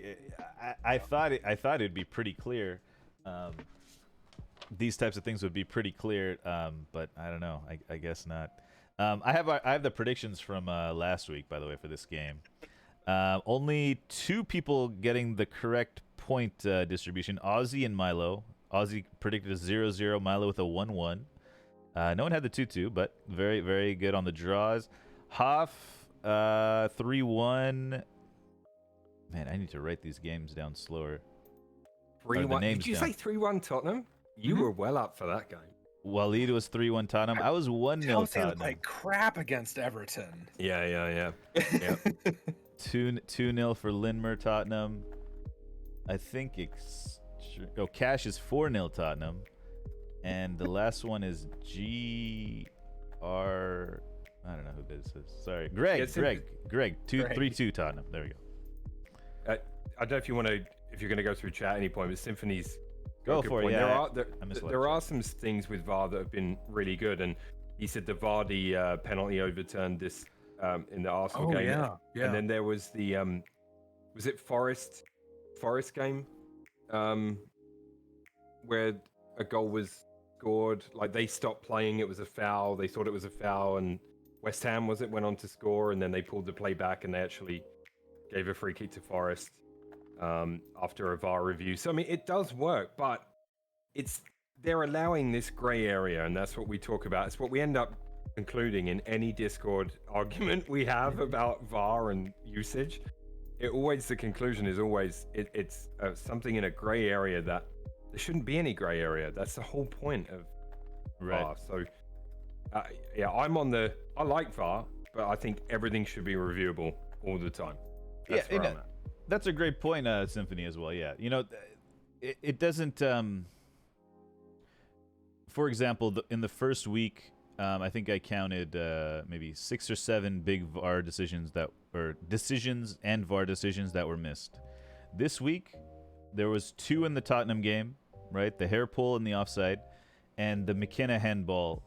I thought it'd be pretty clear. These types of things would be pretty clear, but I don't know. I guess not. I have the predictions from last week, by the way, for this game. Only two people getting the correct point distribution: Ozzy and Milo. Ozzy predicted a 0-0, Milo with a 1-1. No one had the 2-2, but very, very good on the draws. Hoff 3-1. Man, I need to write these games down slower. 3-1. Did you say 3-1 Tottenham? You were well up for that game. Waleed was 3-1 Tottenham. I was 1-0 Chelsea Tottenham. looked like crap against Everton. Yeah. 2-0 for Lindmer Tottenham. I think Cash is 4-0 Tottenham. And the last one is GR. I don't know who this is. Sorry. Greg. 3-2 Tottenham. There we go. I don't know if you're going to go through chat at any point, but Symphony's go for it. Yeah, there are some things with VAR that have been really good, and he said the Vardy penalty overturned this in the Arsenal game. Yeah. And then there was the was it Forest game where a goal was scored. Like they stopped playing, it was a foul. They thought it was a foul, and West Ham went on to score, and then they pulled the play back, and they actually gave a free kick to Forest after a VAR review. So I mean, it does work, but they're allowing this grey area, and that's what we talk about. It's what we end up concluding in any Discord argument we have about VAR and usage. The conclusion is always it's something in a grey area that there shouldn't be any grey area. That's the whole point of VAR. So yeah, I like VAR, but I think everything should be reviewable all the time. That's where I'm at. That's a great point, Symphony, as well. Yeah, you know, it doesn't. For example, in the first week, I think I counted maybe 6 or 7 big VAR decisions and VAR decisions that were missed. This week, there was 2 in the Tottenham game, right? The hair pull and the offside, and the McKenna handball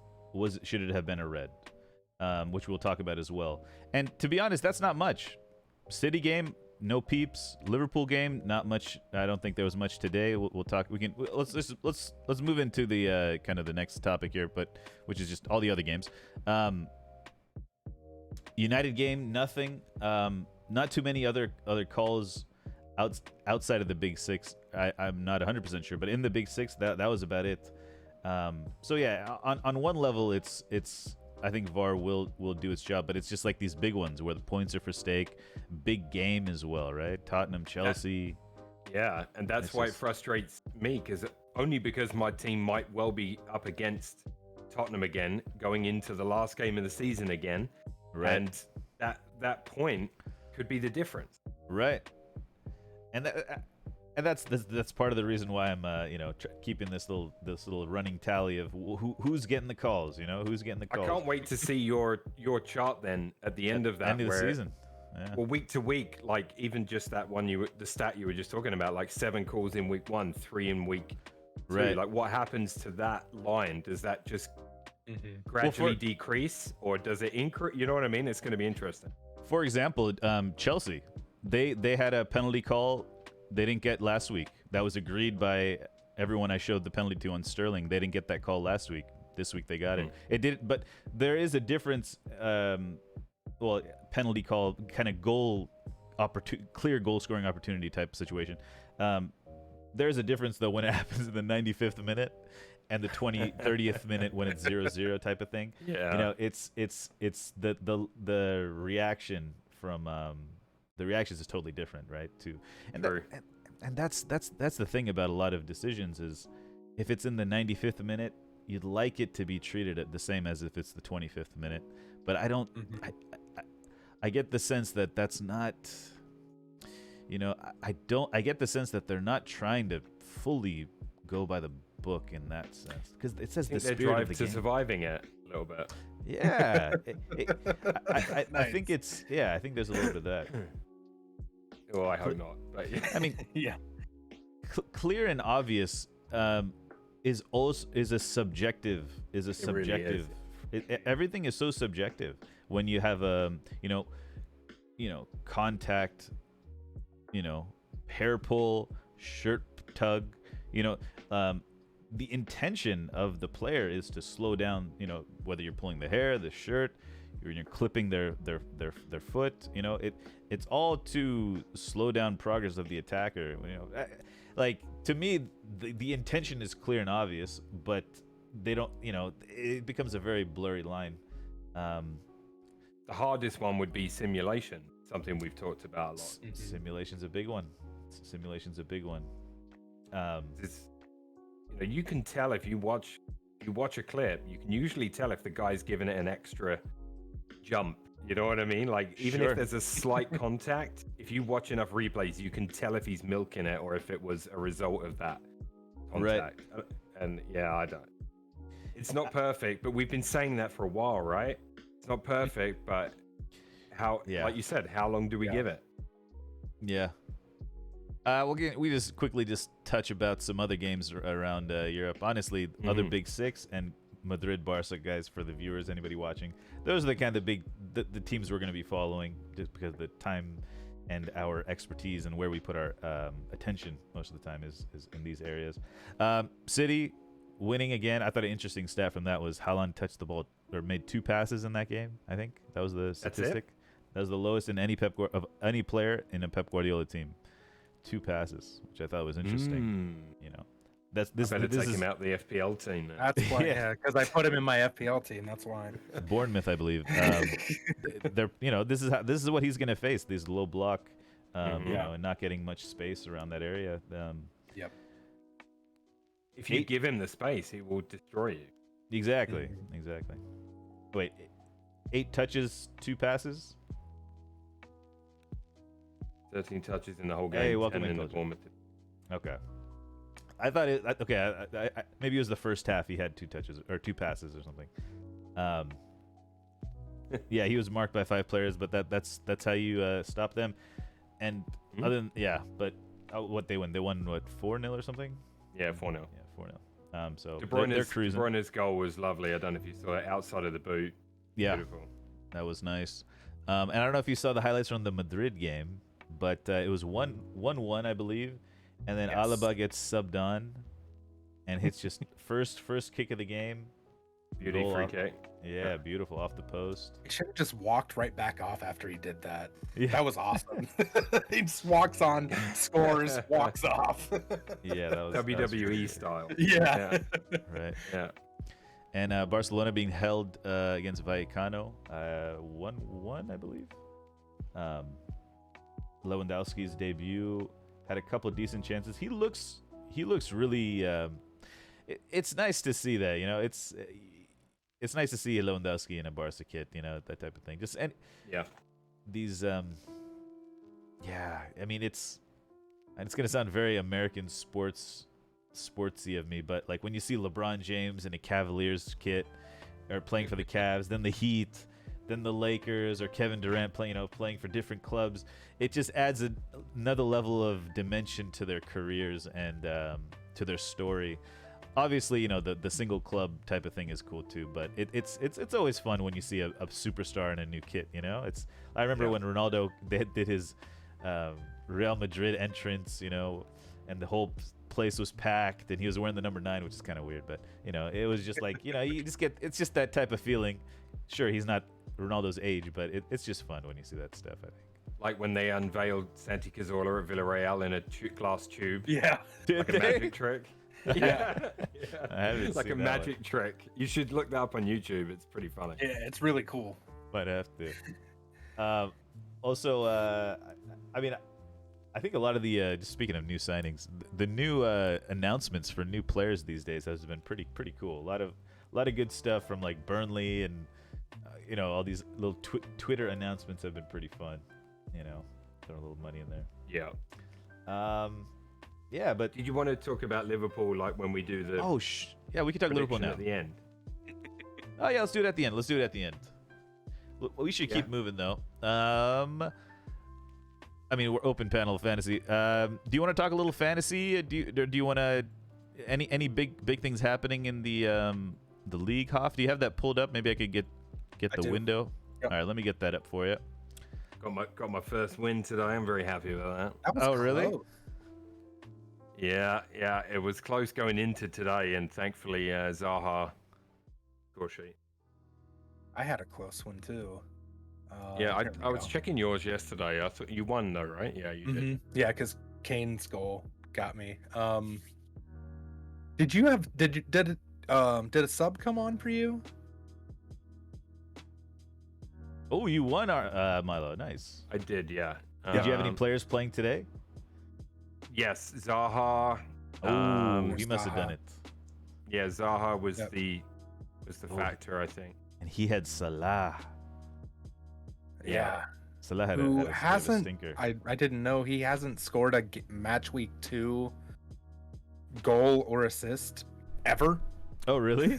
should it have been a red, which we'll talk about as well. And to be honest, that's not much. City game, no peeps. Liverpool game, not much. I don't think there was much today. We'll talk. Let's move into the kind of the next topic here, which is just all the other games. United game, nothing. Not too many other calls outside of the Big Six. I'm not 100% sure, but in the Big Six, that was about it. So yeah, on one level, it's I think VAR will do its job, but it's just like these big ones where the points are for stake. Big game as well, right? Tottenham, Chelsea. Yeah, and that's why it frustrates me, because my team might well be up against Tottenham again, going into the last game of the season again, right? And that point could be the difference, right? And that's part of the reason why I'm keeping this little running tally of who's getting the calls. Who's getting the calls. I can't wait to see your chart then at the end of that. End of the season. Yeah. Well, week to week, like even just that one the stat you were just talking about, like 7 calls in week 1, 3 in week 2. Right. Like what happens to that line? Does that just gradually decrease, or does it increase? You know what I mean? It's going to be interesting. For example, Chelsea, they had a penalty call they didn't get last week. That was agreed by everyone I showed the penalty to on Sterling. They didn't get that call last week. This week they got it. It did, but there is a difference. Penalty call, kind of clear goal scoring opportunity type of situation. There's a difference though when it happens in the 95th minute and the 30th minute when it's 0-0 type of thing. Yeah. It's the reaction from the reactions is totally different, right? And that's the thing about a lot of decisions is if it's in the 95th minute, you'd like it to be treated the same as if it's the 25th minute. But I don't. I get the sense that that's not. I don't. I get the sense that they're not trying to fully go by the book in that sense, because it says the spirit of the game. Surviving it a little bit. Yeah, I think it's. Yeah, I think there's a little bit of that. Well, I hope not. But yeah. I mean, yeah, clear and obvious is a subjective. It really is. Everything is so subjective when you have a contact, hair pull, shirt tug, the intention of the player is to slow down, whether you're pulling the hair, the shirt, you're clipping their foot, it's all to slow down progress of the attacker. Like, to me, the intention is clear and obvious, but they don't, it becomes a very blurry line. The hardest one would be simulation, something we've talked about a lot. Simulation's a big one. You can tell if you watch a clip, you can usually tell if the guy's given it an extra jump. You know what I mean? Like, even if there's a slight contact, if you watch enough replays, you can tell if he's milking it or if it was a result of that contact. Right. And yeah, I don't. It's not perfect, but we've been saying that for a while, right? It's not perfect, but like you said, how long do we give it? Yeah. We just quickly touch about some other games around Europe. Honestly, other Big Six and Madrid, Barca, guys, for the viewers, anybody watching, those are the kind of the teams we're going to be following, just because of the time and our expertise and where we put our attention most of the time is in these areas. City, winning again. I thought an interesting stat from that was Haaland touched the ball or made 2 passes in that game. I think that was the statistic. That was the lowest in any of any player in a Pep Guardiola team. 2 passes, which I thought was interesting. You know, this better this take is him out the FPL team. Then. That's why, yeah, because I put him in my FPL team. That's why. Bournemouth, I believe. They're, you know, this is what he's gonna face. These low block, you know, and not getting much space around that area. Yep. If you give him the space, he will destroy you. Exactly. Exactly. Wait, 8 touches, 2 passes. 13 touches in the whole game. Hey, welcome 10 in in, the Coach. Bournemouth. Okay. I thought it. Okay, maybe it was the first half. He had 2 touches or 2 passes or something. Yeah, he was marked by 5 players, but that's how you stop them. And other than but what they won? They won what 4-0 or something? Yeah, 4-0. Yeah, 4-0. So De they're cruising. De Bruyne's goal was lovely. I don't know if you saw it outside of the boot. Yeah, Beautiful. that was nice. And I don't know if you saw the highlights from the Madrid game, but it was 1-1, I believe. And then Alaba gets subbed on and hits just first kick of the game. Beauty free kick. Yeah, beautiful off the post. He should have just walked right back off after he did that. Yeah. That was awesome. He just walks on, scores, walks off. Yeah, that was WWE style. Yeah. Right. Yeah. And Barcelona being held against Vallecano 1-1, I believe. Lewandowski's debut had a couple of decent chances. He looks really. It's nice to see that, you know. It's nice to see Lewandowski in a Barca kit, you know, that type of thing. Just these yeah, I mean it's gonna sound very American sportsy of me, but like when you see LeBron James in a Cavaliers kit or playing for the Cavs, then the Heat, then the Lakers, or Kevin Durant playing for different clubs, it just adds another level of dimension to their careers and to their story. Obviously, you know, the single club type of thing is cool too, but it's always fun when you see a superstar in a new kit, you know. I remember when Ronaldo did his Real Madrid entrance, you know, and the whole place was packed and he was wearing the number 9, which is kind of weird, but you know, it was just like, you know, it's just that type of feeling. Sure, he's not Ronaldo's age, but it's just fun when you see that stuff, I think. Like when they unveiled Santi Cazorla at Villarreal in a glass tube. Yeah. Like a magic trick. Yeah. I haven't like seen a that magic one. trick. You should look that up on YouTube. It's pretty funny. Yeah, it's really cool. Might have to. Also, I mean, I think a lot of the just speaking of new signings, the new announcements for new players these days has been pretty cool. A lot of good stuff from like Burnley and you know, all these little Twitter announcements have been pretty fun. You know, throw a little money in there. Yeah. Yeah, but Did you want to talk about Liverpool, like when we do the yeah, we can talk Liverpool prediction now. at the end? Oh yeah, let's do it at the end. We should keep moving though. I mean, we're open panel fantasy. Do you want to talk a little fantasy? Do you want to any big things happening in the league, Hoff? Do you have that pulled up? Maybe I could get the window. Yep. All right, let me get that up for you. Got my first win today. I'm very happy about that. That was Oh, really? close. Yeah, it was close going into today, and thankfully Zaha score sheet. I had a close one too. Yeah, here we I was go. checking yours yesterday. I thought you won though, right? Yeah, you did. Yeah, because Kane's goal got me. Did a sub come on for you? Oh, you won our Milo. Nice. I did, yeah. Did you have any players playing today? Yes, Zaha. Oh, you must have done it. Yeah, Zaha was Yep. the factor, I think. And he had Salah. Yeah. Salah had Who a bit of a hasn't? stinker. I didn't know he hasn't scored a match week 2 goal or assist ever. Oh, really?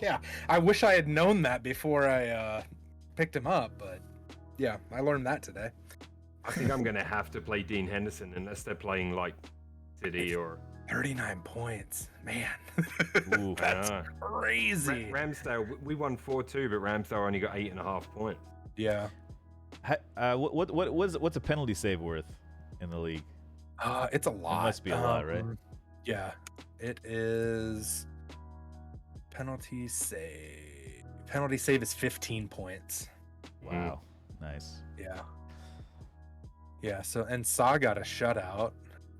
Yeah, I wish I had known that before I picked him up, but yeah, I learned that today. I think I'm gonna have to play Dean Henderson unless they're playing like City or 39 points, man. Ooh, That's yeah. crazy. Ramsdale. We won 4-2, but Ramsdale only got 8.5 points. Yeah. What's a penalty save worth in the league? It's a lot. must be a lot, right? Yeah. It is penalty save. Penalty save is 15 points. Wow. Nice. Yeah. Yeah, so and Saw got a shutout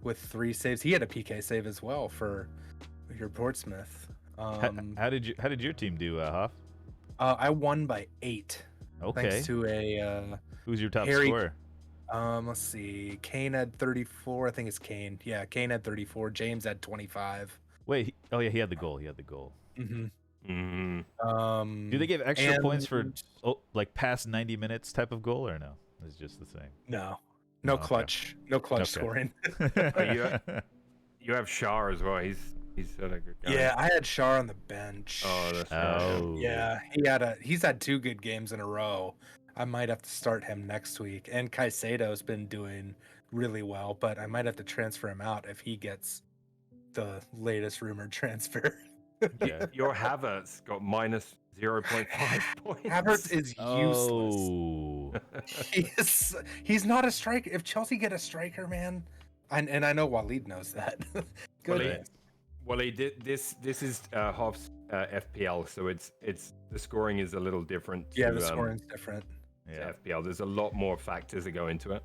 with 3 saves. He had a PK save as well for your Portsmouth. How did your team do, Hoff? I won by 8. Okay. Thanks to a Who's your top Harry- scorer? let's see. Kane had 34. I think it's Kane. Yeah, Kane had 34. James had 25. Wait. Oh yeah, he had the goal. He had the goal. Do they give extra points for like past 90 minutes type of goal or no? It's just the same. No Okay. clutch. No clutch Okay. scoring. You have Shah as well. He's a good guy. Yeah, I had Shar on the bench. Oh, that's right. Oh. Yeah, he's had 2 good games in a row. I might have to start him next week. And Caicedo's been doing really well, but I might have to transfer him out if he gets the latest rumored transfer. Yeah. Your Havertz got minus 0.5 points. Havertz is useless. Oh. He's not a striker. If Chelsea get a striker, man, and I know Waleed knows that. Goodness. Waleed, this is Hoff's FPL, so it's the scoring is a little different. Yeah, the scoring's different. Yeah. FPL. There's a lot more factors that go into it.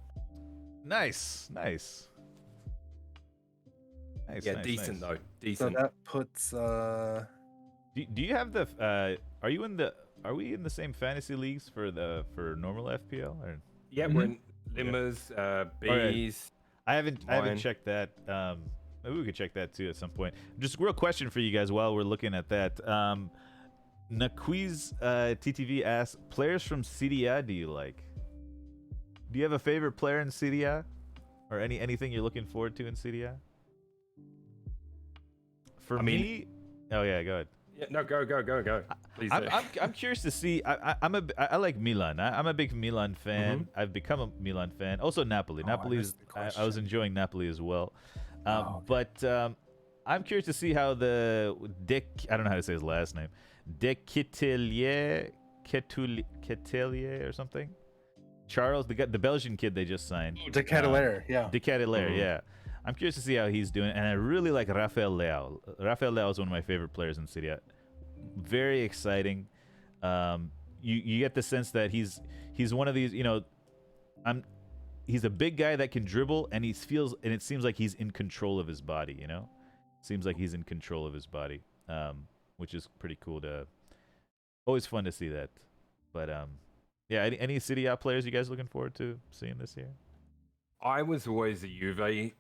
Nice. Yeah, decent though. So Decent. that puts Do you have the are we in the same fantasy leagues for normal FPL or? Yeah, we're in Limbers, Bees. I haven't Mine. checked that. Maybe we could check that too at some point. Just a real question for you guys while we're looking at that. Naquiz TTV asks, players from CDA do you like? Do you have a favorite player in CDA? Or anything you're looking forward to in CDA? For me, oh yeah, go ahead. Yeah, no, go. Please. I'm curious to see. I like Milan. I'm a big Milan fan. I've become a Milan fan. Also Napoli. Napoli's. I was enjoying Napoli as well. But I'm curious to see how the I don't know how to say his last name. De Ketelier or something. Charles, the Belgian kid they just signed. De Ketelaere, yeah. De Ketelaere, yeah. I'm curious to see how he's doing, and I really like Rafael Leao. Rafael Leao is one of my favorite players in Serie A. Very exciting. You get the sense that he's one of these, he's a big guy that can dribble, and it seems like he's in control of his body, Seems like he's in control of his body, which is pretty cool always fun to see that. But yeah, any Serie A players you guys looking forward to seeing this year? I was always a Juve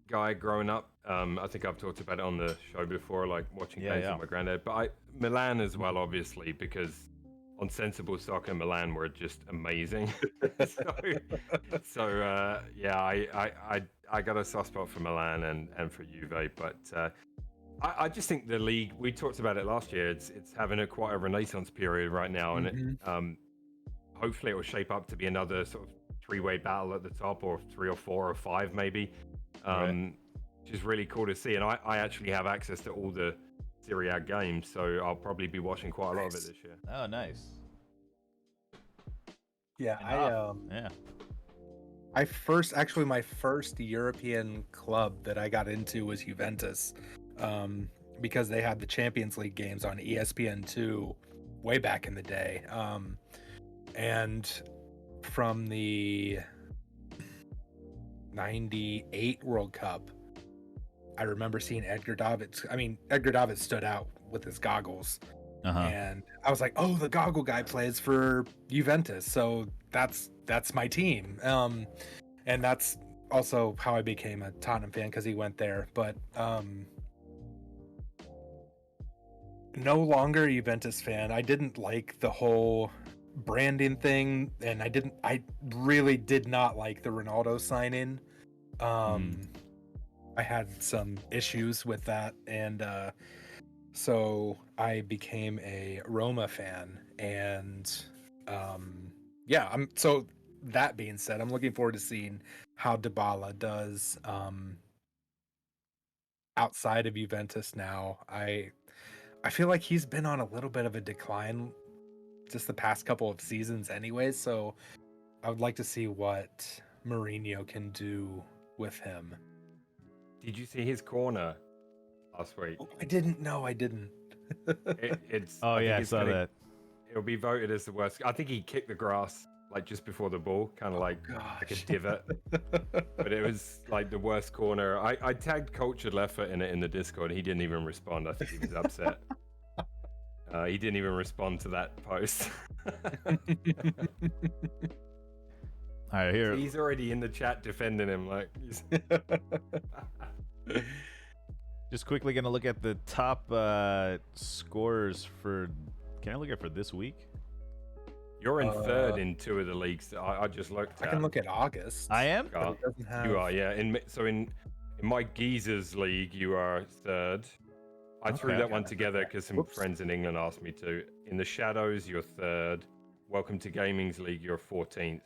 guy growing up. I think I've talked about it on the show before, like watching games with my granddad. But Milan as well, obviously, because on Sensible Soccer, Milan were just amazing. so yeah, I got a soft spot for Milan and for Juve. But I just think the league, we talked about it last year, it's having quite a renaissance period right now, and hopefully it will shape up to be another sort of 3-way battle at the top, or 3 or 4 or 5 maybe. Which is really cool to see, and I actually have access to all the Serie A games, so I'll probably be watching quite a lot of it this year. Oh, nice. Yeah, my first European club that I got into was Juventus, because they had the Champions League games on ESPN2 way back in the day, and from the 98 World Cup, I remember seeing Edgar Davids. I mean, Edgar Davids stood out with his goggles, and I was like, "Oh, the goggle guy plays for Juventus, so that's my team." And that's also how I became a Tottenham fan, because he went there. But no longer a Juventus fan. I didn't like the whole branding thing, and I really did not like the Ronaldo signing. I had some issues with that, and so I became a Roma fan, and so that being said, I'm looking forward to seeing how Dybala does outside of Juventus now. I feel like he's been on a little bit of a decline just the past couple of seasons anyway, so I would like to see what Mourinho can do with him. Did you see his corner last week. I didn't know. I didn't. It's. Oh think yeah, I it's saw that. It'll be voted as the worst. I think he kicked the grass like just before the ball, kind of like a Gosh. divot. But it was like the worst corner. I tagged Cultured Left Foot in it in the Discord. He didn't even respond. I think he was upset. He didn't even respond to that post. All right, here. He's already in the chat defending him. Like, Just quickly gonna look at the top scorers for. Can I look at for this week? you're in third in 2 of the leagues. I just looked I at. can look at August. I am. But it doesn't have... You are, yeah. In my Geezers league, you are third. I threw Okay. that one together because some friends in England asked me to. In the Shadows, you're third. Welcome to Gaming's league, you're 14th.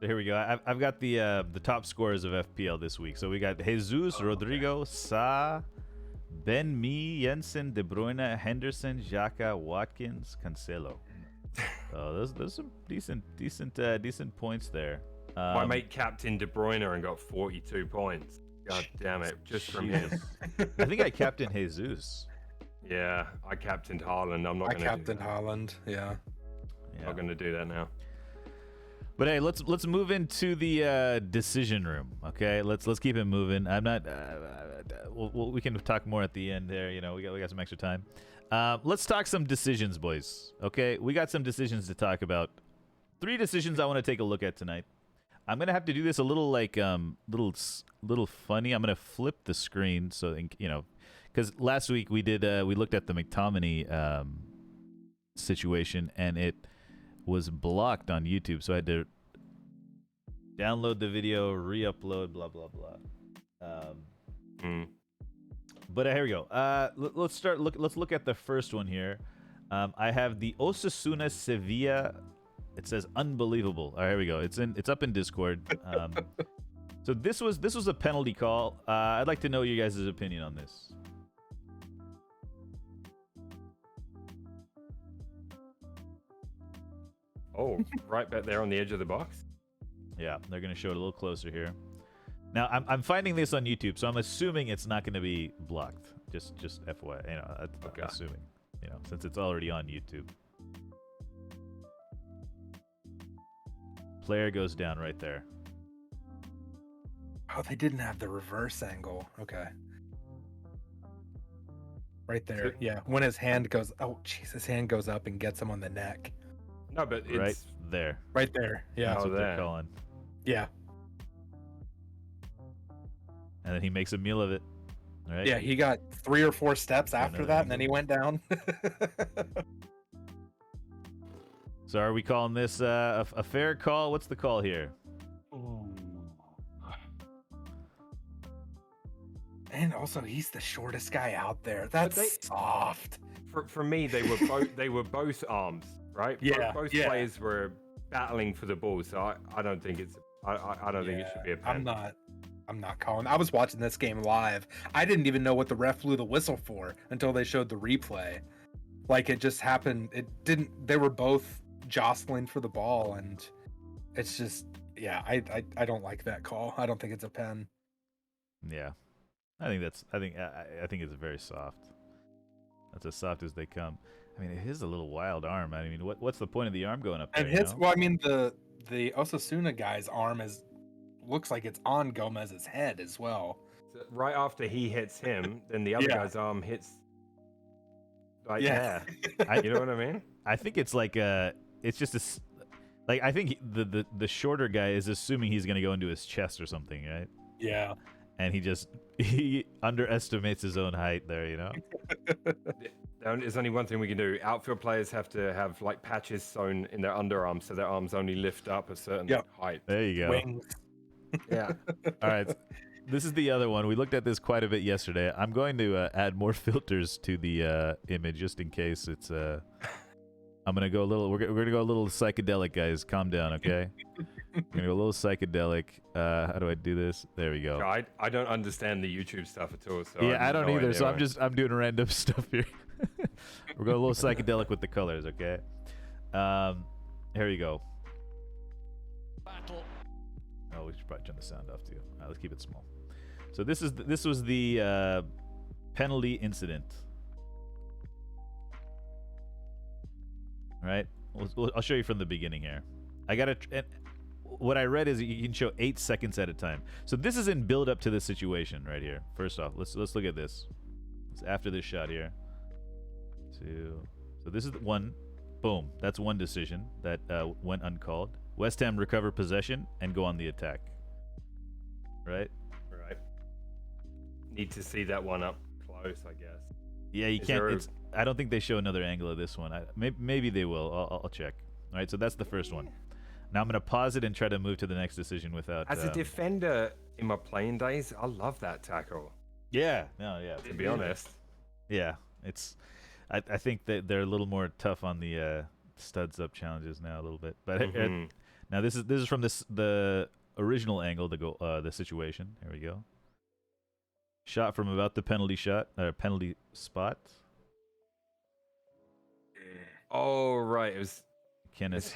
So here we go. I've got the top scorers of FPL this week. So we got Jesus, Rodrigo, Sa, Ben Mee, Jensen, De Bruyne, Henderson, Xhaka, Watkins, Cancelo. Oh, those some decent points there. My mate captained De Bruyne and got 42 points. God damn it, just from him. I think I captained Jesus. Yeah, I captained Haaland. I'm not I going to captained Haaland. Yeah. Yeah. Not going to do that now. But hey, let's move into the decision room. Okay, let's keep it moving. I'm not. We can talk more at the end there. You know, we got some extra time. Let's talk some decisions, boys. Okay, we got some decisions to talk about. 3 decisions I want to take a look at tonight. I'm gonna have to do this a little like little funny. I'm gonna flip the screen so you know, because last week we looked at the McTominay situation and it was blocked on YouTube, so I had to download the video, re-upload, blah blah blah. But here we go. Let's look at the first one here. I have the Osasuna Sevilla. It says unbelievable. All right, here we go. It's up in Discord. So this was a penalty call. I'd like to know you guys' opinion on this. Oh, right back there on the edge of the box. Yeah, they're gonna show it a little closer here. Now I'm finding this on YouTube, so I'm assuming it's not gonna be blocked. Just FYI, you know, Okay. I'm assuming, you know, since it's already on YouTube. Player goes down right there. Oh, they didn't have the reverse angle. Okay. Right there. Yeah. When his hand goes, oh, jeez, his hand goes up and gets him on the neck. No, but it's Right there. Right there. Yeah. That's Oh, what they're there. calling. Yeah. And then he makes a meal of it. Right? Yeah. He got 3 or 4 steps after another that, and then he went down. So are we calling this a fair call? What's the call here? And also, he's the shortest guy out there. That's soft. for me. They were both arms, right? Yeah, Both yeah. players were battling for the ball, so I don't think it's. I don't think it should be a pen. I'm not calling. I was watching this game live. I didn't even know what the ref blew the whistle for until they showed the replay. Like, it just happened. It didn't. They were both jostling for the ball, and it's just, yeah. I don't like that call. I don't think it's a pen. Yeah, I think it's very soft. That's as soft as they come. I mean, it is a little wild arm. I mean, what's the point of the arm going up there? And his, well, I mean, the Osasuna guy's arm looks like it's on Gomez's head as well. So right after he hits him, then the other Yeah. guy's arm hits. Like, Yeah. you know what I mean? I think it's like it's just like I think the shorter guy is assuming he's gonna go into his chest or something, right? Yeah. And he underestimates his own height there, you know. There's only one thing we can do. Outfield players have to have like patches sewn in their underarms, so their arms only lift up a certain height. There you go. Wings. Yeah. All right. This is the other one. We looked at this quite a bit yesterday. I'm going to add more filters to the image just in case it's. I'm gonna go a little. We're gonna go a little psychedelic, guys. Calm down, okay? We're gonna go a little psychedelic. How do I do this? There we go. I don't understand the YouTube stuff at all. So Yeah, I don't no either. idea So I'm doing random stuff here. We're going a little psychedelic with the colors, okay? Here you go. Oh, we should probably turn the sound off too. Let's keep it small. So this was the penalty incident. All right, I'll show you from the beginning here. What I read is you can show 8 seconds at a time. So this is in build up to this situation right here. First off, let's look at this. It's after this shot here. 2. So this is the one. Boom. That's one decision that went uncalled. West Ham recover possession and go on the attack. Right? Right. Need to see that one up close, I guess. Yeah, you can't. I don't think they show another angle of this one. Maybe they will. I'll check. All right, so that's the first one. Now I'm going to pause it and try to move to the next decision without... As a defender in my playing days, I love that tackle. Yeah. No, yeah. To be honest. Yeah. It's... I think that they're a little more tough on the studs up challenges now a little bit. But now this is from the original angle, the situation. Here we go. Shot from about the penalty spot. Oh, right. It was Kenneth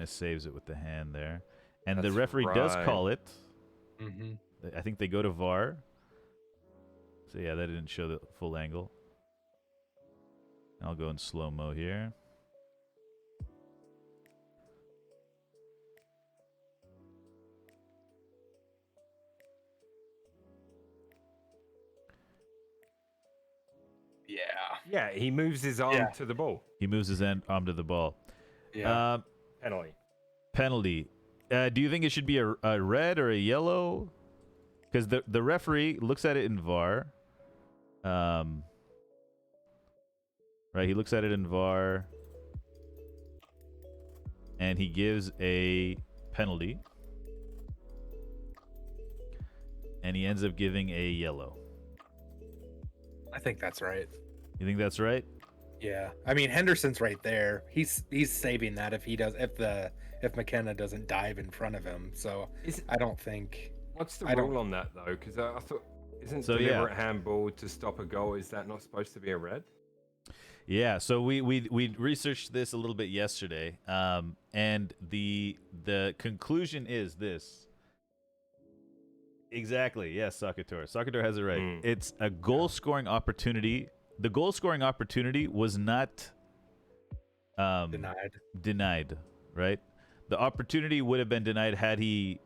saves it with the hand there. And That's the referee does call it. Mm-hmm. I think they go to VAR. So yeah, that didn't show the full angle. I'll go in slow-mo here. Yeah. Yeah, he moves his arm to the ball. He moves his arm to the ball. Yeah. Penalty. Do you think it should be a red or a yellow? Because the referee looks at it in VAR. Right, he looks at it in VAR. And he gives a penalty. And he ends up giving a yellow. I think that's right. You think that's right? Yeah. I mean, Henderson's right there. He's saving that if McKenna doesn't dive in front of him. So I don't think. What's the rule on that though? Because I thought isn't deliberate handball to stop a goal? Is that not supposed to be a red? Yeah. So we researched this a little bit yesterday, and the conclusion is this. Exactly. Yes, Sakator. Sakator has it right. It's a goal-scoring opportunity. The goal-scoring opportunity was not denied, right? The opportunity would have been denied had he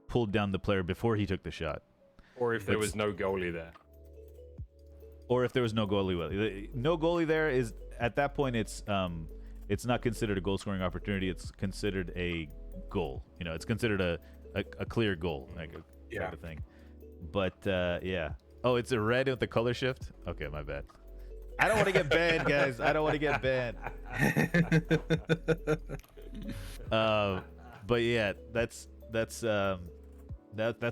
pulled down the player before he took the shot. Or if there was no goalie there. Or if there was no goalie. No goalie there is, at that point, it's not considered a goal-scoring opportunity. It's considered a goal. You know, it's considered a clear goal. Like type of thing. But yeah. Oh, it's a red with the color shift? Okay, my bad. I don't want to get banned, guys. I don't want to get banned. But yeah, that's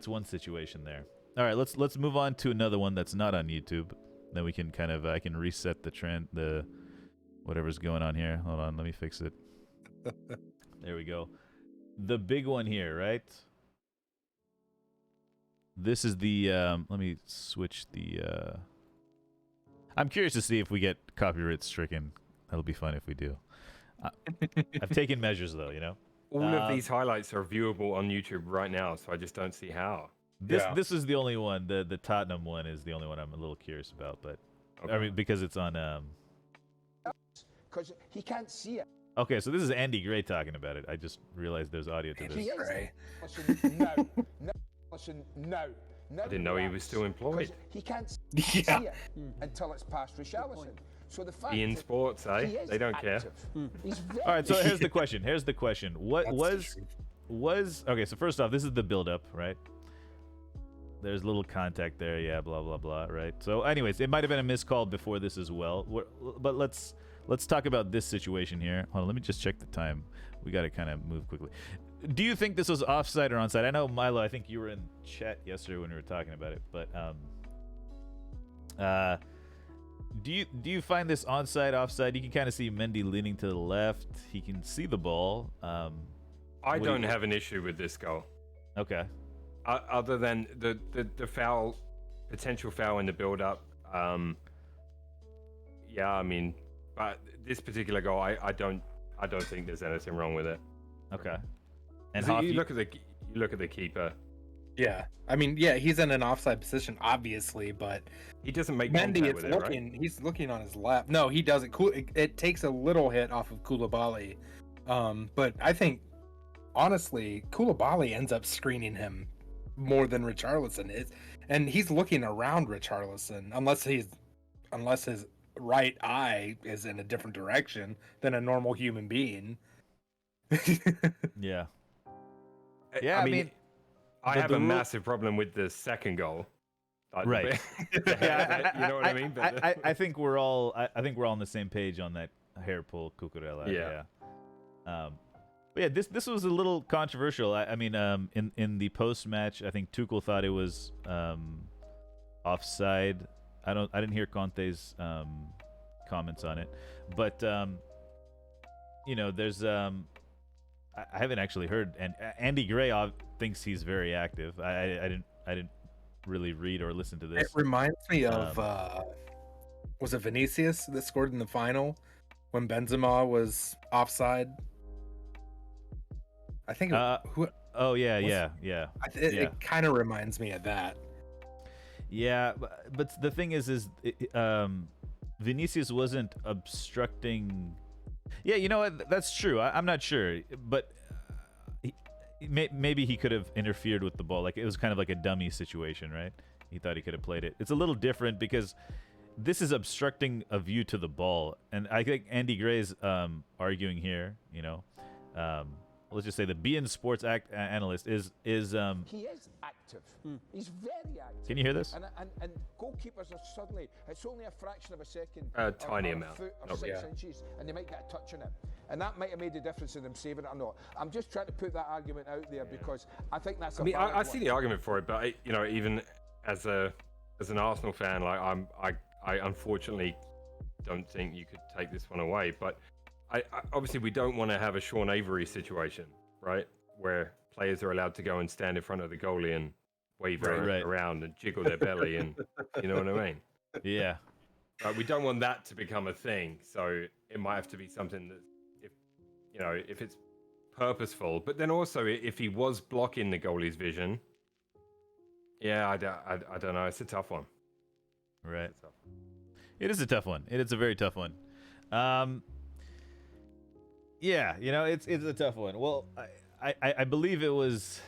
one situation there. All right, let's move on to another one that's not on YouTube. Then we can I can reset the trend, whatever's going on here. Hold on, let me fix it. There we go. The big one here, right? This is the, let me switch the, I'm curious to see if we get copyright stricken. That'll be fun if we do. I've taken measures though, you know? All of these highlights are viewable on YouTube right now, so I just don't see how. This is the only one, the Tottenham one is the only one I'm a little curious about, but, I mean, because it's on, because he can't see it. Okay, so this is Andy Gray talking about it. I just realized there's audio to this. Gray. No. I didn't know he was still employed. He can't see it until it's past Richarlison. So the fact in sports, eh? They don't care. All right, so here's the question. What was okay? So first off, this is the build-up, right? There's a little contact there, yeah, blah blah blah, right? So, anyways, it might have been a missed call before this as well. But let's talk about this situation here. Hold on, let me just check the time. We got to kind of move quickly. Do you think this was offside or onside? I know, Milo, I think you were in chat yesterday when we were talking about it, but do you find this onside, offside? You can kind of see Mendy leaning to the left. He can see the ball. I don't have an issue with this goal. Okay. Other than the foul, potential foul in the build-up. Yeah, I mean, but this particular goal, I don't think there's anything wrong with it. Okay. And so you look at the keeper. Yeah, I mean, yeah, he's in an offside position, obviously, but He doesn't make Mendy contact is with it, looking. He's looking on his lap. No, he doesn't. It takes a little hit off of Koulibaly, but I think honestly, Koulibaly ends up screening him more than Richarlison is, and he's looking around Richarlison unless his right eye is in a different direction than a normal human being. Yeah. right? Yeah, I mean, I the- have the a rule- massive problem with the second goal. Like, the Right. bit- Yeah, you know what I mean? But I think we're all I think we're all on the same page on that hair pull Cucurella. Yeah. But yeah, this was a little controversial. I mean, in the post match, I think Tuchel thought it was offside. I didn't hear Conte's comments on it, but you know, there's I haven't actually heard, and Andy Gray thinks he's very active. I didn't really read or listen to It this. reminds me of was it Vinicius that scored in the final when Benzema was offside? I think. Oh yeah, Was- yeah. Yeah. Yeah. It kind of reminds me of that. Yeah, but the thing is Vinicius wasn't obstructing. Yeah, you know what? That's true. I'm not sure, but maybe he could have interfered with the ball. Like, it was kind of like a dummy situation, right? He thought he could have played it. It's a little different because this is obstructing a view to the ball, and I think Andy Gray's arguing here. You know, let's just say the BN Sports analyst is He is active. He's very active. Can you hear this? And goalkeepers are suddenly, it's only a fraction of a second. A tiny amount, Foot or not 6 really. inches, and they might get a touch on it. And that might have made the difference in them saving it or not. I'm just trying to put that argument out there because I think that's a I mean, valid I see one. the argument for it, but you know, even as an Arsenal fan, like I unfortunately don't think you could take this one away. But I obviously we don't want to have a Sean Avery situation, right, where players are allowed to go and stand in front of the goalie and wave Right. around and jiggle their belly, and you know what I mean. Yeah. We don't want that to become a thing, so it might have to be something that, if it's purposeful, but then also if he was blocking the goalie's vision, yeah, I don't know. It's a tough one. Right. It's a tough one. It is a tough one. It is a very tough one. Yeah, you know, it's a tough one. Well, I believe it was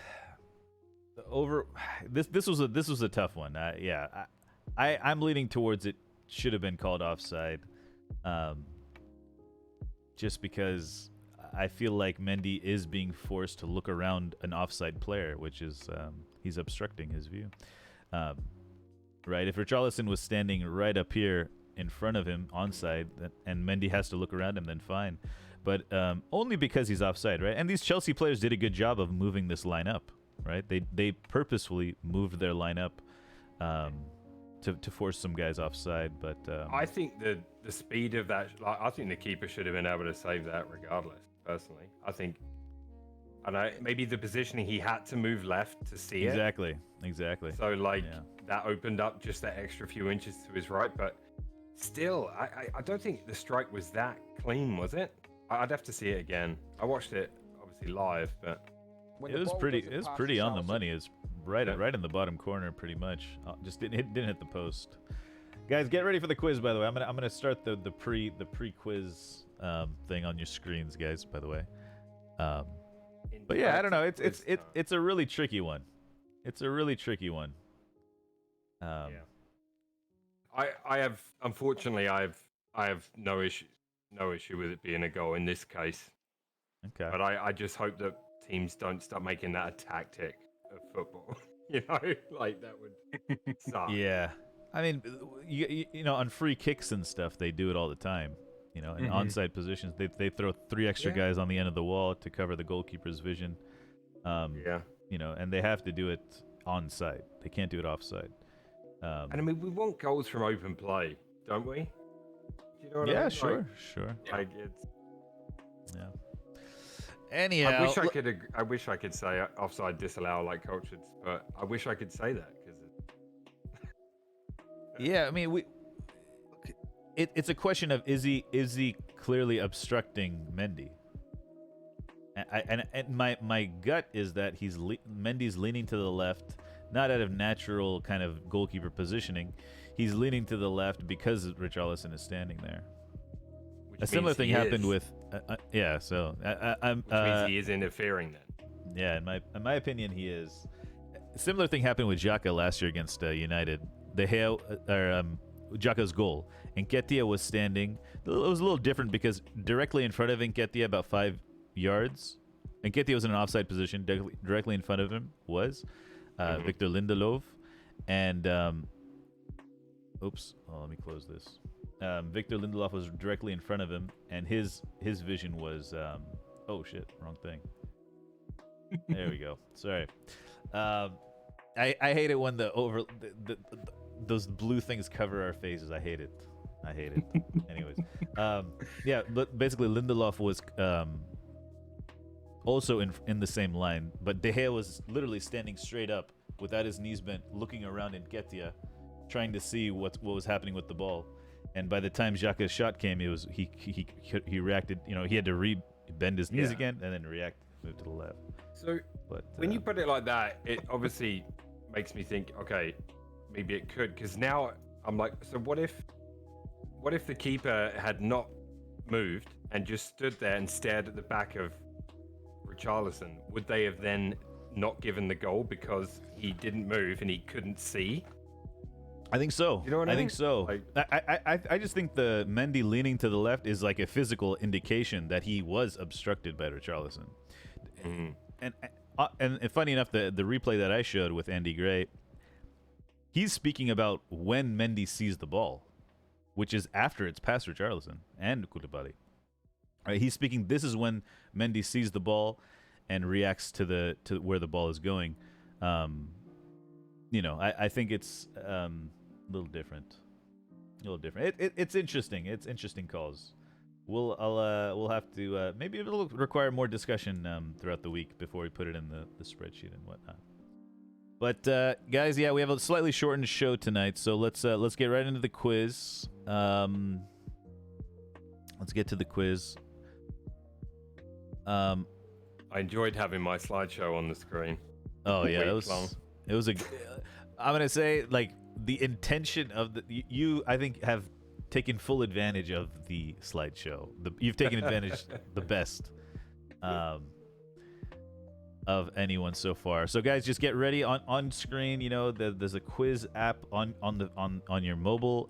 over. This was a tough one. Yeah, I'm leaning towards it should have been called offside. Just because I feel like Mendy is being forced to look around an offside player, which is he's obstructing his view. Right? If Richarlison was standing right up here in front of him onside, and Mendy has to look around him, then fine. But only because he's offside, right? And these Chelsea players did a good job of moving this line up, right? They purposefully moved their line up to force some guys offside. But I think the speed of that, like, I think the keeper should have been able to save that regardless. Personally, I think, maybe the positioning, he had to move left to see it. Exactly. So like Yeah. that opened up just that extra few inches to his right, but still, I don't think the strike was that clean, was it? I'd have to see it again. I watched it obviously live, but When It the was ball pretty. doesn't It was pass pretty on the Richarlison, money. It's right Yeah. in the bottom corner, pretty much. Just didn't hit the post. Guys, get ready for the quiz. By the way, I'm gonna start the pre-quiz thing on your screens, guys. By the way, but yeah, I don't know. It's a really tricky one. It's a really tricky one. yeah. I have, unfortunately, I have no issue with it being a goal in this case. Okay. But I just hope that teams don't start making that a tactic of football. You know, like that would suck. Yeah, I mean, you know, on free kicks and stuff, they do it all the time. You know, in Mhm. onside positions, they throw 3 extra Yeah. guys on the end of the wall to cover the goalkeeper's vision. Yeah. You know, and they have to do it onside. They can't do it offside. And I mean, we want goals from open play, don't we? Do you know what I Yeah, mean? sure, sure. Like it's. Yeah. Anyhow, I wish I could say offside disallow like cultured, but I wish I could say that because. yeah, I mean, it's a question of is he clearly obstructing Mendy? and my gut is that Mendy's leaning to the left, not out of natural kind of goalkeeper positioning. He's leaning to the left because Richarlison is standing there. A similar thing happened with yeah. So which means he is interfering then. Yeah, in my opinion, he is. A similar thing happened with Xhaka last year against United. Xhaka's goal. Nketiah was standing. It was a little different because directly in front of Nketiah, about 5 yards, Nketiah was in an offside position. Directly in front of him was Victor Lindelof. And, let me close this. Victor Lindelof was directly in front of him, and his vision was, oh shit, wrong thing. There we go. Sorry. I hate it when those blue things cover our faces. I hate it. Anyways, yeah, but basically Lindelof was also in the same line, but De Gea was literally standing straight up without his knees bent, looking around in Nketiah, trying to see what was happening with the ball. And by the time Xhaka's shot came, he reacted. You know, he had to bend his knees again and then move to the left. So when you put it like that, it obviously makes me think, okay, maybe it could, because now I'm like, so what if the keeper had not moved and just stood there and stared at the back of Richarlison? Would they have then not given the goal because he didn't move and he couldn't see? I think so. You know what I mean? think so. Like, I just think the Mendy leaning to the left is like a physical indication that he was obstructed by Richarlison. And funny enough, the replay that I showed with Andy Gray, he's speaking about when Mendy sees the ball, which is after it's past Richarlison and Koulibaly. Right, he's speaking. This is when Mendy sees the ball and reacts to where the ball is going. I think it's a little different. It's interesting. It's interesting calls. We'll have to maybe it'll require more discussion throughout the week before we put it in the spreadsheet and whatnot. But guys, yeah, we have a slightly shortened show tonight, so let's get right into the quiz. Let's get to the quiz. I enjoyed having my slideshow on the screen. Oh yeah, it was I'm gonna say, like, the intention of you I think have taken full advantage of the slideshow. You've taken advantage the best of anyone so far. So guys, just get ready on screen. You know, there's a quiz app on your mobile.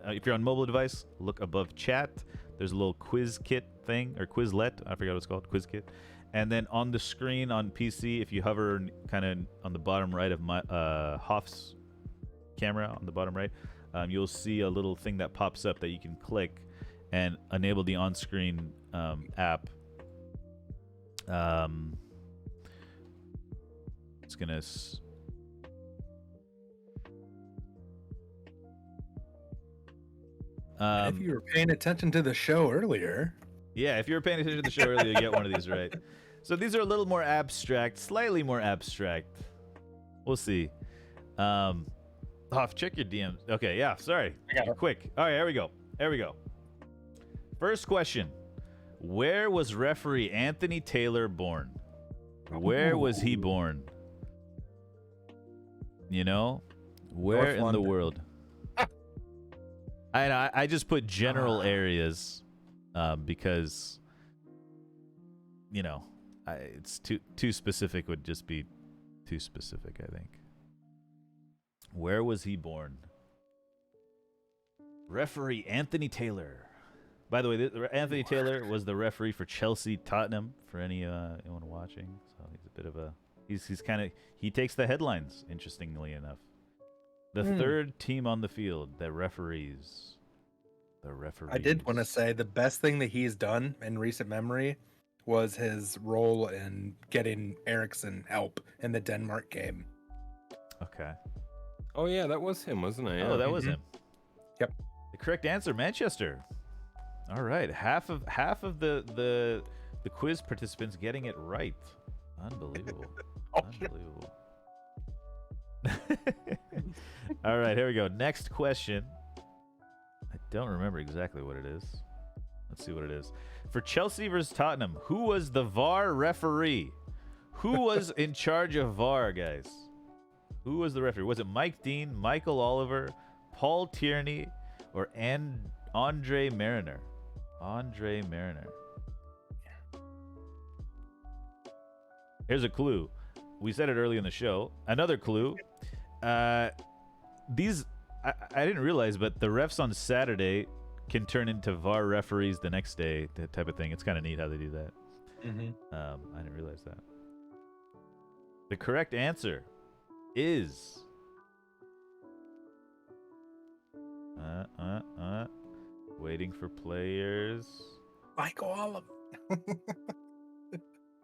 If you're on mobile device, look above chat. There's a little quiz kit thing, or Quizlet. I forgot what it's called. Quiz kit. And then on the screen on PC, if you hover kind of on the bottom right of my Hoff's camera on the bottom right, you'll see a little thing that pops up that you can click and enable the on-screen app. It's gonna. If you were paying attention to the show earlier. Yeah, if you were paying attention to the show earlier, you get one of these, right? So these are a little more abstract, slightly more abstract. We'll see. Hoff, check your DMs. Okay, yeah, sorry. Quick. All right, here we go. First question. Where was referee Anthony Taylor born? Where was he born? You know? Where North in London. the world? I just put general areas because, you know, it's too specific would just be too specific, I think. Where was he born? Referee Anthony Taylor. By the way, Anthony Taylor was the referee for Chelsea Tottenham, for anyone watching. So he's a bit of a he takes the headlines, interestingly enough. The third team on the field, the referees. I did want to say the best thing that he's done in recent memory was his role in getting Eriksen help in the Denmark game. Okay. Oh yeah, that was him, wasn't it? Yeah. Oh, that was him. Yep. The correct answer, Manchester. All right, half of the quiz participants getting it right. Unbelievable. Unbelievable. All right, here we go. Next question. I don't remember exactly what it is. Let's see what it is. For Chelsea versus Tottenham, who was the VAR referee? Who was in charge of VAR, guys? Who was the referee? Was it Mike Dean, Michael Oliver, Paul Tierney, or Andre Mariner? Andre Mariner. Here's a clue. We said it early in the show. Another clue. These I didn't realize, but the refs on Saturday can turn into VAR referees the next day, that type of thing. It's kind of neat how they do that. I didn't realize that. The correct answer is waiting for players. Michael Oliver.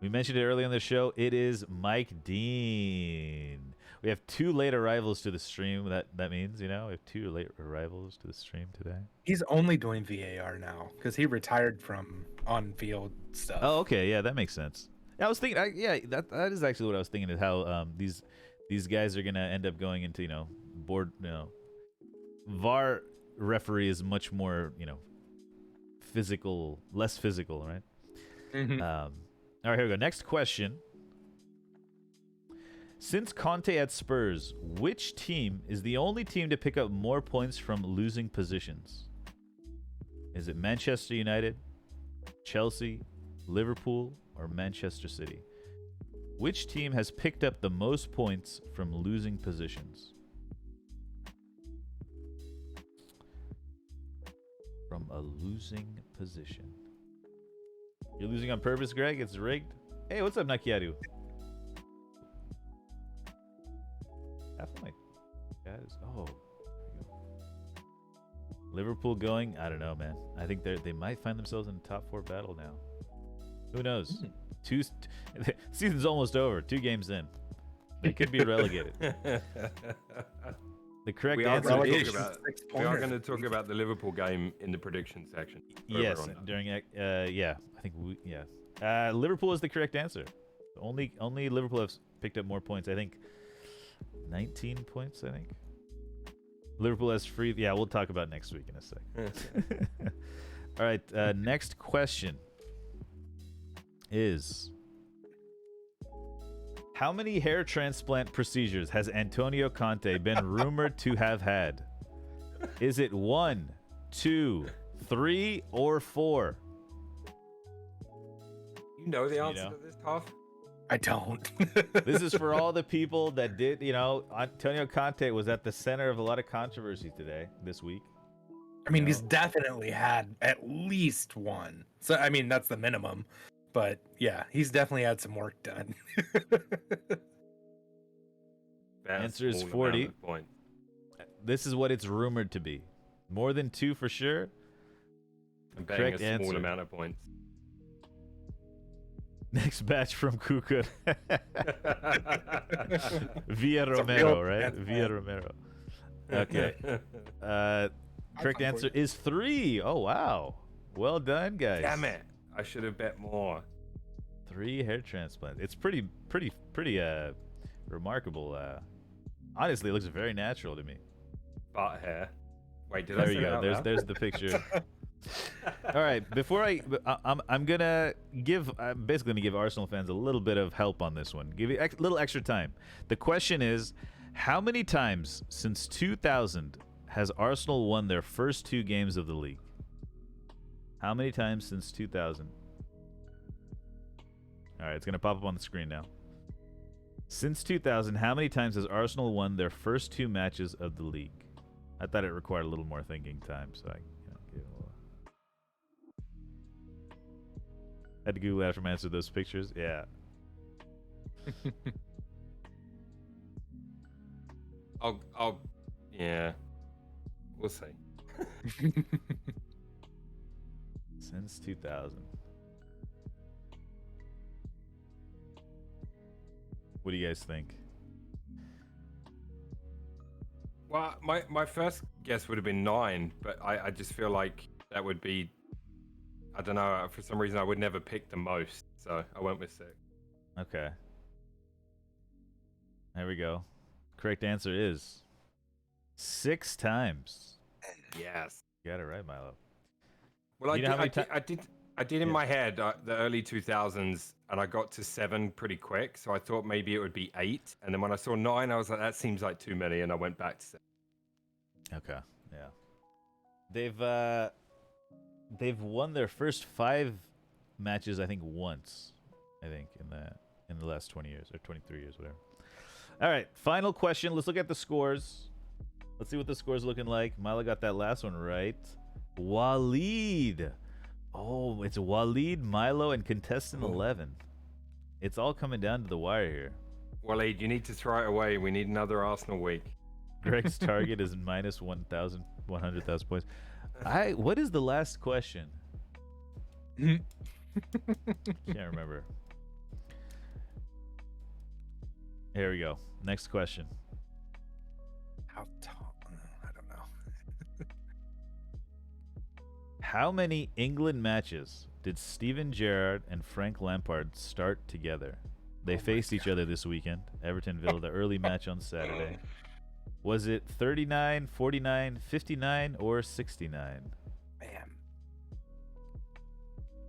We mentioned it early on the show. It is Mike Dean. We have 2 late arrivals to the stream. That means, we have 2 late arrivals to the stream today. He's only doing VAR now because he retired from on-field stuff. Oh, okay. Yeah, that makes sense. I was thinking, that is actually what I was thinking, is how these guys are gonna end up going into VAR referee is much more physical, less physical, right? All right, here we go. Next question. Since Conte at Spurs, which team is the only team to pick up more points from losing positions? Is it Manchester United, Chelsea, Liverpool, or Manchester City? Which team has picked up the most points from losing positions? From a losing position. You're losing on purpose, Greg? It's rigged? Hey, what's up, Nakiaru? Half of my guys. Oh. Liverpool going? I don't know, man. I think they might find themselves in a top 4 battle now. Who knows? Season's almost over. 2 games in. They could be relegated. The correct answer is... We are going to talk about the Liverpool game in the prediction section. Yes, during... yeah, I think... Liverpool is the correct answer. Only Liverpool has picked up more points. I think 19 points, I think. Liverpool has free... Yeah, we'll talk about next week in a sec. All right, next question is... How many hair transplant procedures has Antonio Conte been rumored to have had? Is it 1, 2, 3, or 4? You know the answer to this, Toff? I don't. This is for all the people that did, Antonio Conte was at the center of a lot of controversy this week. I mean, he's definitely had at least one. So, I mean, that's the minimum. But yeah, he's definitely had some work done. Answer is 40. This is what it's rumored to be. More than 2 for sure. I'm betting a small amount of points. Next batch from Kuka. Via Romero, right? Via Romero. Okay. Correct answer is 3. Oh, wow. Well done, guys. Damn it. I should have bet more. 3 hair transplants. It's pretty remarkable. Honestly, it looks very natural to me. Butt hair. Wait, did there I say you go. that There's the picture. All right. Before I'm gonna give. I'm basically gonna give Arsenal fans a little bit of help on this one. Give you a little extra time. The question is, how many times since 2000 has Arsenal won their first 2 games of the league? How many times since 2000? All right, it's going to pop up on the screen now. Since 2000, how many times has Arsenal won their first 2 matches of the league? I thought it required a little more thinking time, so I gave it a little... Had to Google after I answered those pictures. Yeah. Yeah. We'll see. Since 2000. What do you guys think? Well, my first guess would have been 9, but I just feel like that would be... I don't know, for some reason I would never pick the most, so I went with 6. Okay. There we go. Correct answer is 6 times. Yes. You got it right, Milo. Well, You know how many I did I did in my head the early 2000s, and I got to 7 pretty quick. So I thought maybe it would be 8, and then when I saw 9, I was like, that seems like too many, and I went back to 7. Okay, yeah. They've won their first 5 matches, I think, once. I think in the last 20 years or 23 years, whatever. All right, final question. Let's look at the scores. Let's see what the score's looking like. Milo got that last one right. Waleed. Oh, it's Waleed, Milo, and contestant 11. It's all coming down to the wire here. Waleed, you need to throw it away. We need another Arsenal week. Greg's target is minus 100,000 points. What is the last question? Can't remember. Here we go. Next question. How tall? I don't know. How many England matches did Steven Gerrard and Frank Lampard start together? They faced each other this weekend. Everton Villa, the early match on Saturday. Was it 39, 49, 59, or 69? Man.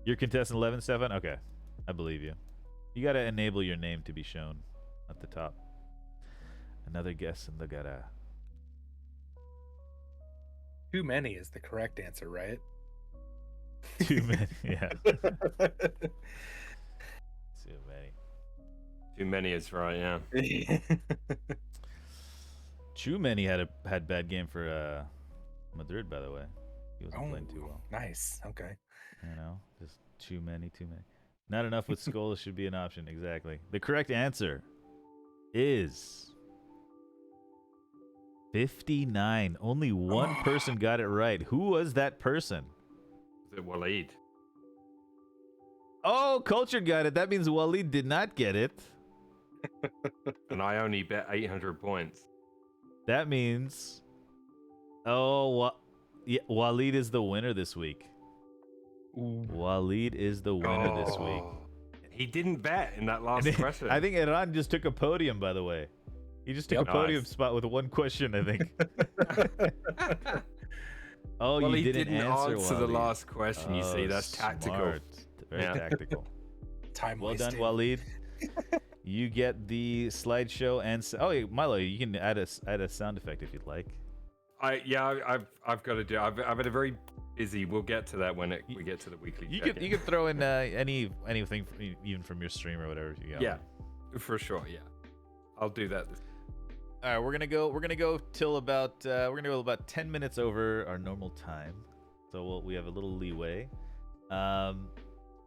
You're contestant 11, Stefan? Okay. I believe you. You got to enable your name to be shown at the top. Another guess in the gara. Too many is the correct answer, right? Too many, yeah. Too many. Too many is right, yeah. Too many had bad game for Madrid, by the way. He wasn't playing too well. Nice. Okay. You know, just too many. Not enough with Scholes should be an option. Exactly. The correct answer is 59. Only one person got it right. Who was that person? Was it Waleed? Oh, Cultured got it. That means Waleed did not get it. And I only bet 800 points. That means, Waleed is the winner this week. Ooh. Waleed is the winner this week. He didn't bet in that last question. I think Iran just took a podium, by the way. He just took a podium spot with one question, I think. Oh, well, you he didn't answer the last question. You see, that's tactical. Smart. Very tactical. Time Well wasted. done, Waleed. You get the slideshow and Milo, you can add a sound effect if you'd like. I've got to do. I've been very busy. We'll get to that when we get to the weekly. You could throw in anything even from your stream or whatever if you got. Yeah, for sure. Yeah, I'll do that. All right, we're gonna go till about 10 minutes over our normal time, so we have a little leeway.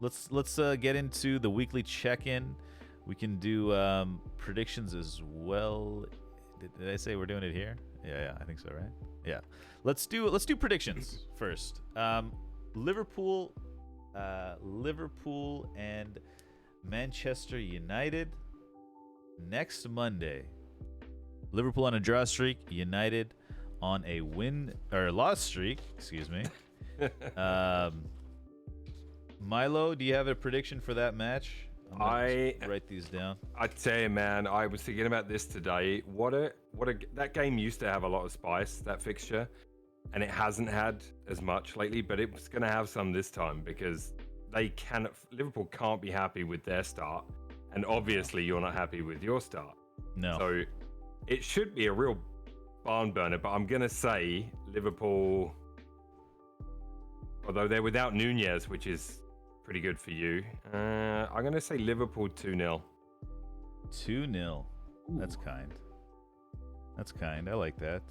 Let's get into the weekly check-in. We can do predictions as well. Did I say we're doing it here? Yeah, I think so, right? Yeah. Let's do predictions first. Liverpool and Manchester United next Monday. Liverpool on a draw streak, United on a win or loss streak, excuse me. Milo, do you have a prediction for that match? Write these down. I tell you, man, I was thinking about this today. That game used to have a lot of spice, that fixture, and it hasn't had as much lately, but it's going to have some this time because Liverpool can't be happy with their start, and obviously you're not happy with your start. No. So it should be a real barn burner, but I'm going to say Liverpool, although they're without Nunez, which is pretty good for you. I'm going to say Liverpool 2-0. 2-0. That's kind. I like that.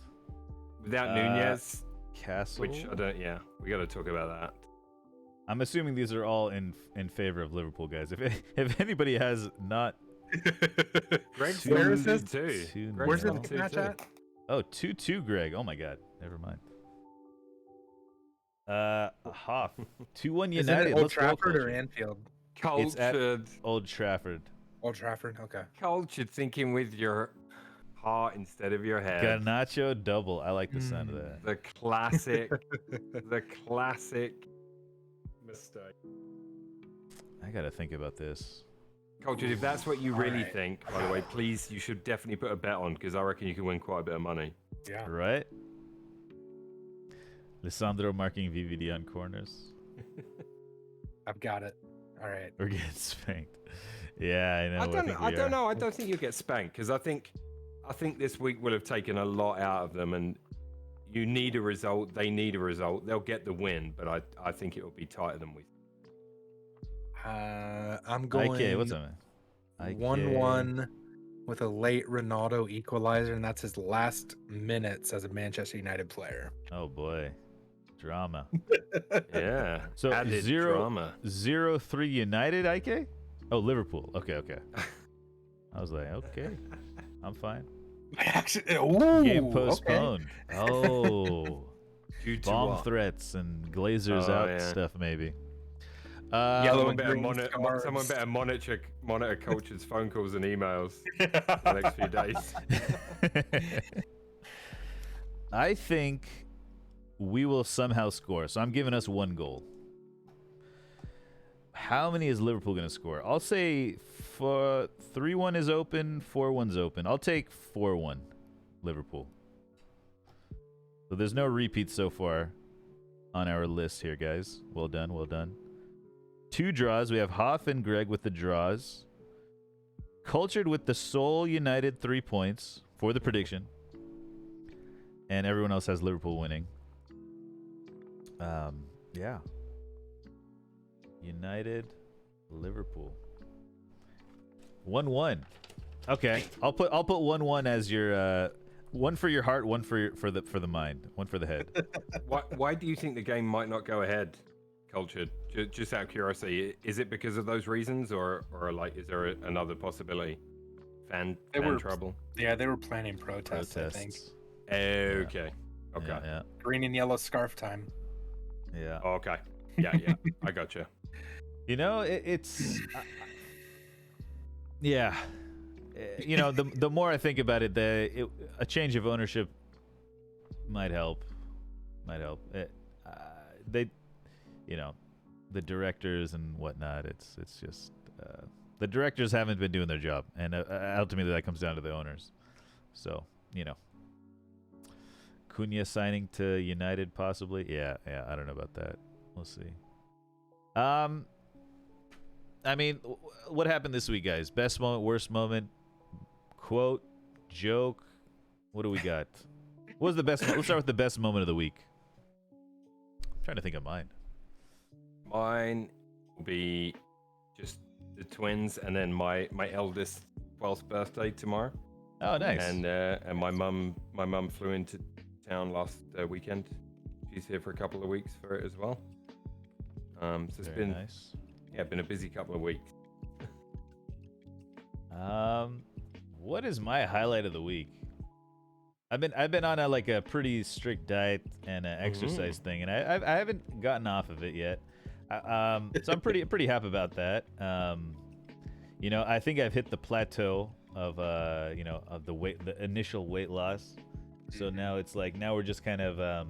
Without Nunez. Castle. Which we got to talk about that. I'm assuming these are all in favor of Liverpool, guys. If anybody has not. Greg's where is this? Where's this the match at? Oh, 2-2, Greg. Oh my God. Never mind. Hoff. 2-1 United. Is it at Old Let's go, Trafford or Culture. Anfield? It's at Cultured. Old Trafford. Old Trafford. Okay. Cultured, thinking with your heart instead of your head. Garnacho double. I like the sound of that. The classic mistake. I gotta think about this. Cultured, if that's what you really Alright. think, by the way, please, you should definitely put a bet on because I reckon you can win quite a bit of money. Yeah. Right? Lissandro marking VVD on corners. I've got it. All right. We're getting spanked. Yeah, I know. I don't think know. I don't think you'll get spanked because I think this week will have taken a lot out of them, and you need a result. They need a result. They'll get the win, but I think it will be tighter than we. I'm going. IK, what's up, man? 1-1 with a late Ronaldo equalizer, and that's his last minutes as a Manchester United player. Oh boy, drama. Yeah. So added 0-3 United, IK? Oh, Liverpool. Okay. I was like, okay, I'm fine. Game postponed. Okay. Oh, Due to bomb what? threats and Glazers out stuff maybe. Yellow Someone and better monitor coaches' phone calls and emails the next few days. I think we will somehow score. So I'm giving us 1 goal. How many is Liverpool going to score? I'll say 3-1 is open, 4-1's open. I'll take 4-1 Liverpool. So there's no repeats so far on our list here, guys. Well done. 2 draws. We have Hoff and Greg with the draws. Cultured with the sole United 3 points for the prediction. And everyone else has Liverpool winning. Yeah. United, Liverpool. 1-1. Okay. I'll put 1-1 as your 1 for your heart, 1 for the mind, 1 for the head. Why do you think the game might not go ahead? Cultured. Just out of curiosity, is it because of those reasons, or like, is there another possibility? Fan trouble. Yeah, they were planning protests. I think. Okay. Yeah. Green and yellow scarf time. Yeah. Okay. Yeah. I gotcha. You know, it's yeah. You know, the more I think about it, a change of ownership might help. They, you know, the directors and whatnot. It's just the directors haven't been doing their job, and ultimately that comes down to the owners. So, you know, Cunha signing to United possibly. Yeah. I don't know about that. We'll see. I mean, what happened this week, guys? Best moment, worst moment, quote, joke. What do we got? What was the best? Let's start with the best moment of the week. I'm trying to think of mine. Mine will be just the twins, and then my eldest 12th birthday tomorrow. Oh, nice. And my mum flew into town last weekend. She's here for a couple of weeks for it as well. So it's Very been nice. been a busy couple of weeks. What is my highlight of the week? I've been on a pretty strict diet and exercise thing, and I haven't gotten off of it yet. So I'm pretty happy about that. You know, I think I've hit the plateau of of the initial weight loss. So now it's like, now we're just kind of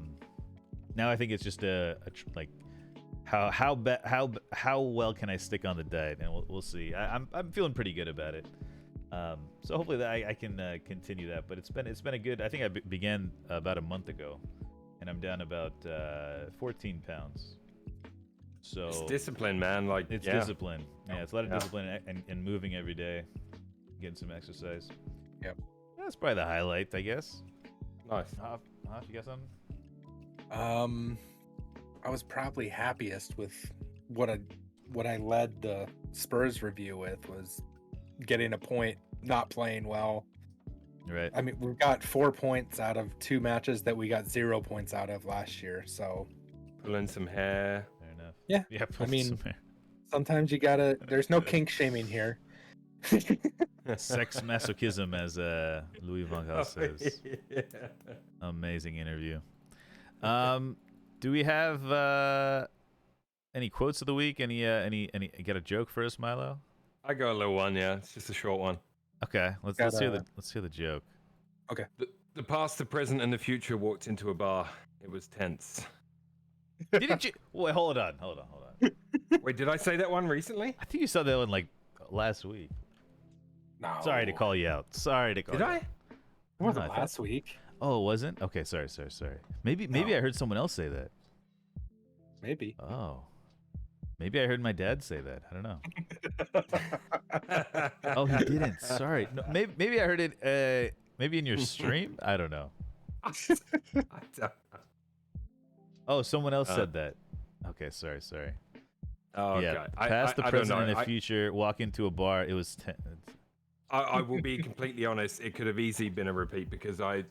now I think it's just like how well can I stick on the diet, and we'll see. I'm feeling pretty good about it. So hopefully that I can continue that. But it's been a good. I think I began about a month ago, and I'm down about 14 pounds. So It's discipline, man. Like, it's discipline. Yeah, it's a lot of discipline and moving every day, getting some exercise. Yep. That's probably the highlight, I guess. Nice. Hoff, you got something? I was probably happiest with what I led the Spurs review with, was getting a point, not playing well. Right. I mean, we've got 4 points out of 2 matches that we got 0 points out of last year. So Pulling some hair. Fair enough. Yeah, Yeah. I mean, sometimes you gotta. There's no kink shaming here. Sex masochism, as Louis van Gaal says. Yeah. Amazing interview. Do we have any quotes of the week? Any got a joke for us, Milo? I got a little one, yeah. It's just a short one. Okay, let's hear the joke. Okay. The past, the present, and the future walked into a bar. It was tense. Didn't you? Wait, hold on. Wait, did I say that one recently? I think you saw that one like last week. No. Sorry to call you out. Did I? It wasn't No, I last week. Oh, it wasn't? Okay, sorry. Maybe No. I heard someone else say that. Maybe. Oh. Maybe I heard my dad say that. I don't know. Oh, he didn't. Sorry. No, maybe I heard it. Maybe in your stream. I don't know. I don't know. Oh, someone else said that. Okay, sorry. Oh, Yeah, okay. past the I don't present, know. and the future. Walk into a bar. It was 10. I will be completely honest. It could have easily been a repeat because I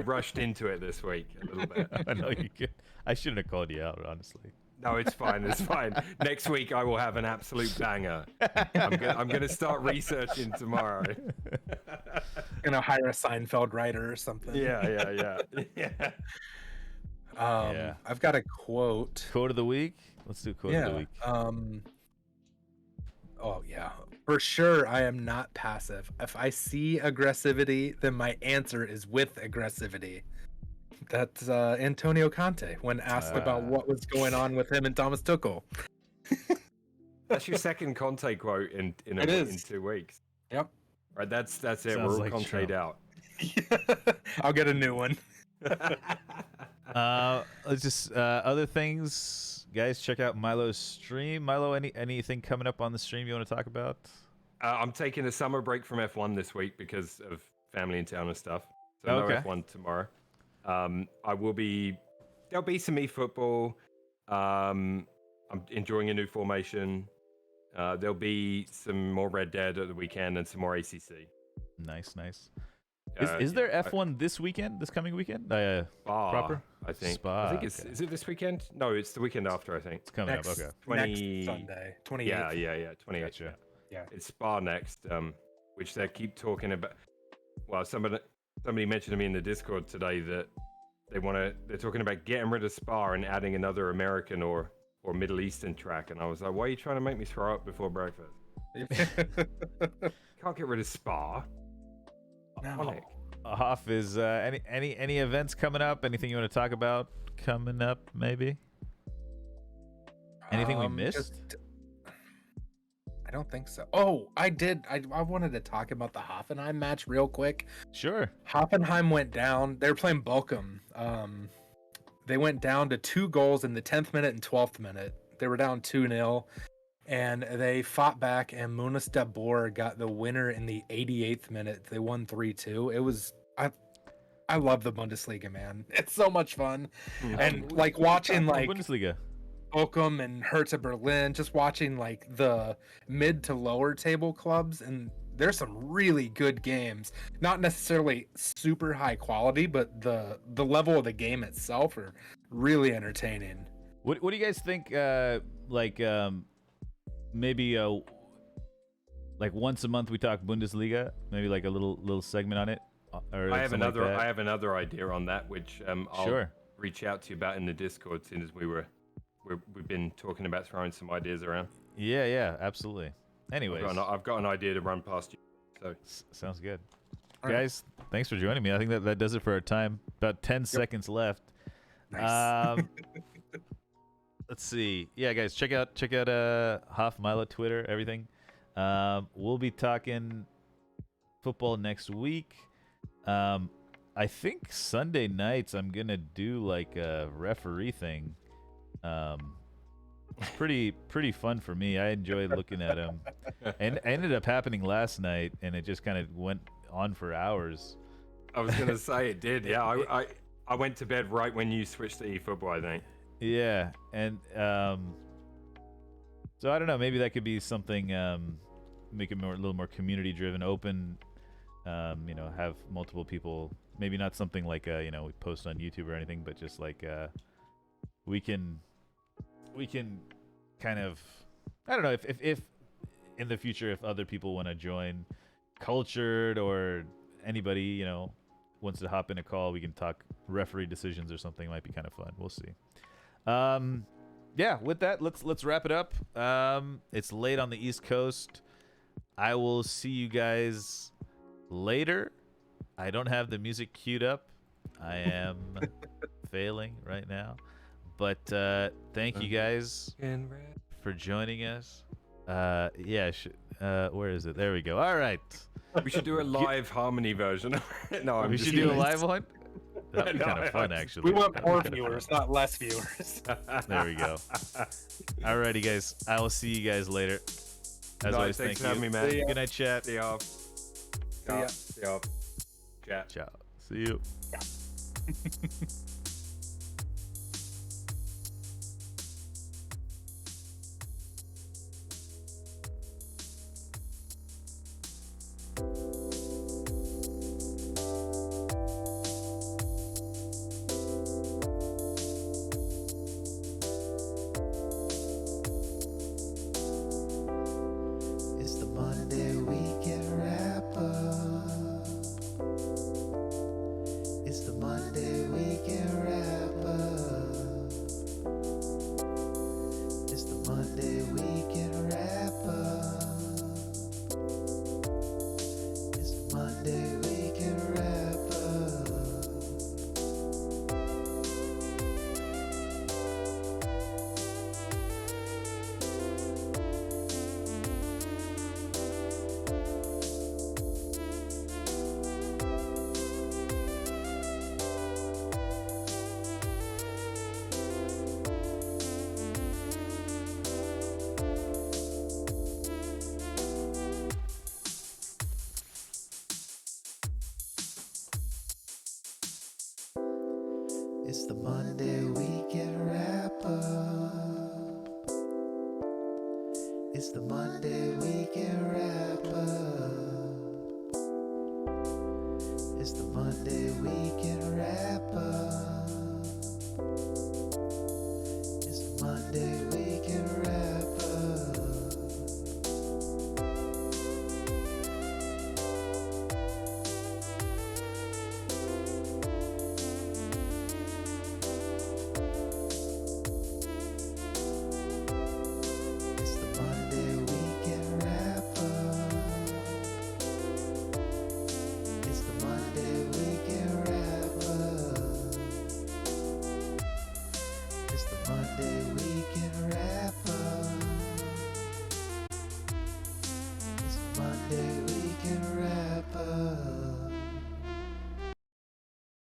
rushed into it this week a little bit. I know you could. I shouldn't have called you out, honestly. No, it's fine. It's fine. Next week I will have an absolute banger. I'm gonna start researching tomorrow. Gonna hire a Seinfeld writer or something. Yeah. Yeah. I've got a quote. Quote of the week. Let's do quote of the week. Oh yeah, for sure. I am not passive. If I see aggressivity, then my answer is with aggressivity. That's Antonio Conte when asked about what was going on with him and Thomas Tuchel. That's your second Conte quote in 2 weeks. Yep. Right. That's it. Sounds We're all like Conte'd Trump. out. I'll get a new one. Let's just other things, guys. Check out Milo's stream. Milo, anything coming up on the stream you want to talk about? I'm taking a summer break from F1 this week because of family in town and stuff. So Okay. no F1 tomorrow. There'll be some eFootball. I'm enjoying a new formation. There'll be some more Red Dead at the weekend and some more ACC. Nice. Is there yeah, F1 this coming weekend? Spa, Proper? I think. Spa, I think it's okay. Is it this weekend? No, it's the weekend after. I think. It's coming next, up. Okay. 20 next Sunday, 28th. Yeah. 28. Gotcha. Yeah. It's Spa next. Which they keep talking about. Well, somebody mentioned to me in the Discord today that they're talking about getting rid of Spa and adding another American or Middle Eastern track, and I was like, why are you trying to make me throw up before breakfast? Can't get rid of Spa. No. Hoff, is any events coming up? Anything you want to talk about coming up? Maybe. Anything we missed? I don't think so. Oh, I did. I wanted to talk about the Hoffenheim match real quick. Sure. Hoffenheim went down. They were playing Bochum. They went down to 2 goals in the 10th minute and 12th minute. They were down 2-0, and they fought back, and Munas de Boer got the winner in the 88th minute. They won 3-2. It was I love the Bundesliga, man. It's so much fun. And like watching like Bundesliga. Bochum and Hertha Berlin, just watching like the mid to lower table clubs, and there's some really good games. Not necessarily super high quality, but the level of the game itself are really entertaining. What do you guys think? Maybe like once a month we talk Bundesliga. Maybe like a little segment on it. Or I have something like another. that. I have another idea on that, which I'll Sure. reach out to you about in the Discord, since as we've been talking about throwing some ideas around. Yeah, absolutely. Anyways, I've got an idea to run past you. So sounds good. All right. Guys, thanks for joining me. I think that does it for our time. About 10 seconds left. Nice. Let's see. Yeah, guys, check out Hoff, Milo, Twitter, everything. We'll be talking football next week. I think Sunday nights I'm gonna do like a referee thing. It's pretty fun for me. I enjoy looking at him, and it ended up happening last night, and it just kind of went on for hours. I was gonna say it did. Yeah, I went to bed right when you switched to eFootball, I think. Yeah, and so I don't know. Maybe that could be something. Make it a little more community driven, open. Have multiple people. Maybe not something like we post on YouTube or anything, but just like we can kind of, I don't know, if in the future, if other people want to join, Cultured or anybody wants to hop in a call, we can talk referee decisions or something. Might be kind of fun. We'll see. Yeah, with that, let's wrap it up. It's late on the East Coast. I will see you guys later. I don't have the music queued up. I am failing right now. But thank you guys for joining us. Where is it? There we go. All right. We should do a live harmony version. No, we should do a live one. That'd be No, kind of fun, actually. We want That'd be more kinda viewers, fun. not less viewers. There we go. Alrighty, guys. I will see you guys later. As No, always, thanks thank for you. having me, man. See ya. Good night, chat. See ya. ya. See ya. Chat. Ciao. See you. It's the Monday weekend wrap up. It's the Monday weekend wrap up. It's the Monday weekend wrap up. It's the Monday weekend wrap up. It's the Monday weekend wrap up. It's the Monday weekend wrap up. It's the Monday weekend wrap up. It's the Monday weekend wrap up. It's the Monday weekend wrap up. It's the Monday weekend wrap up. It's the Monday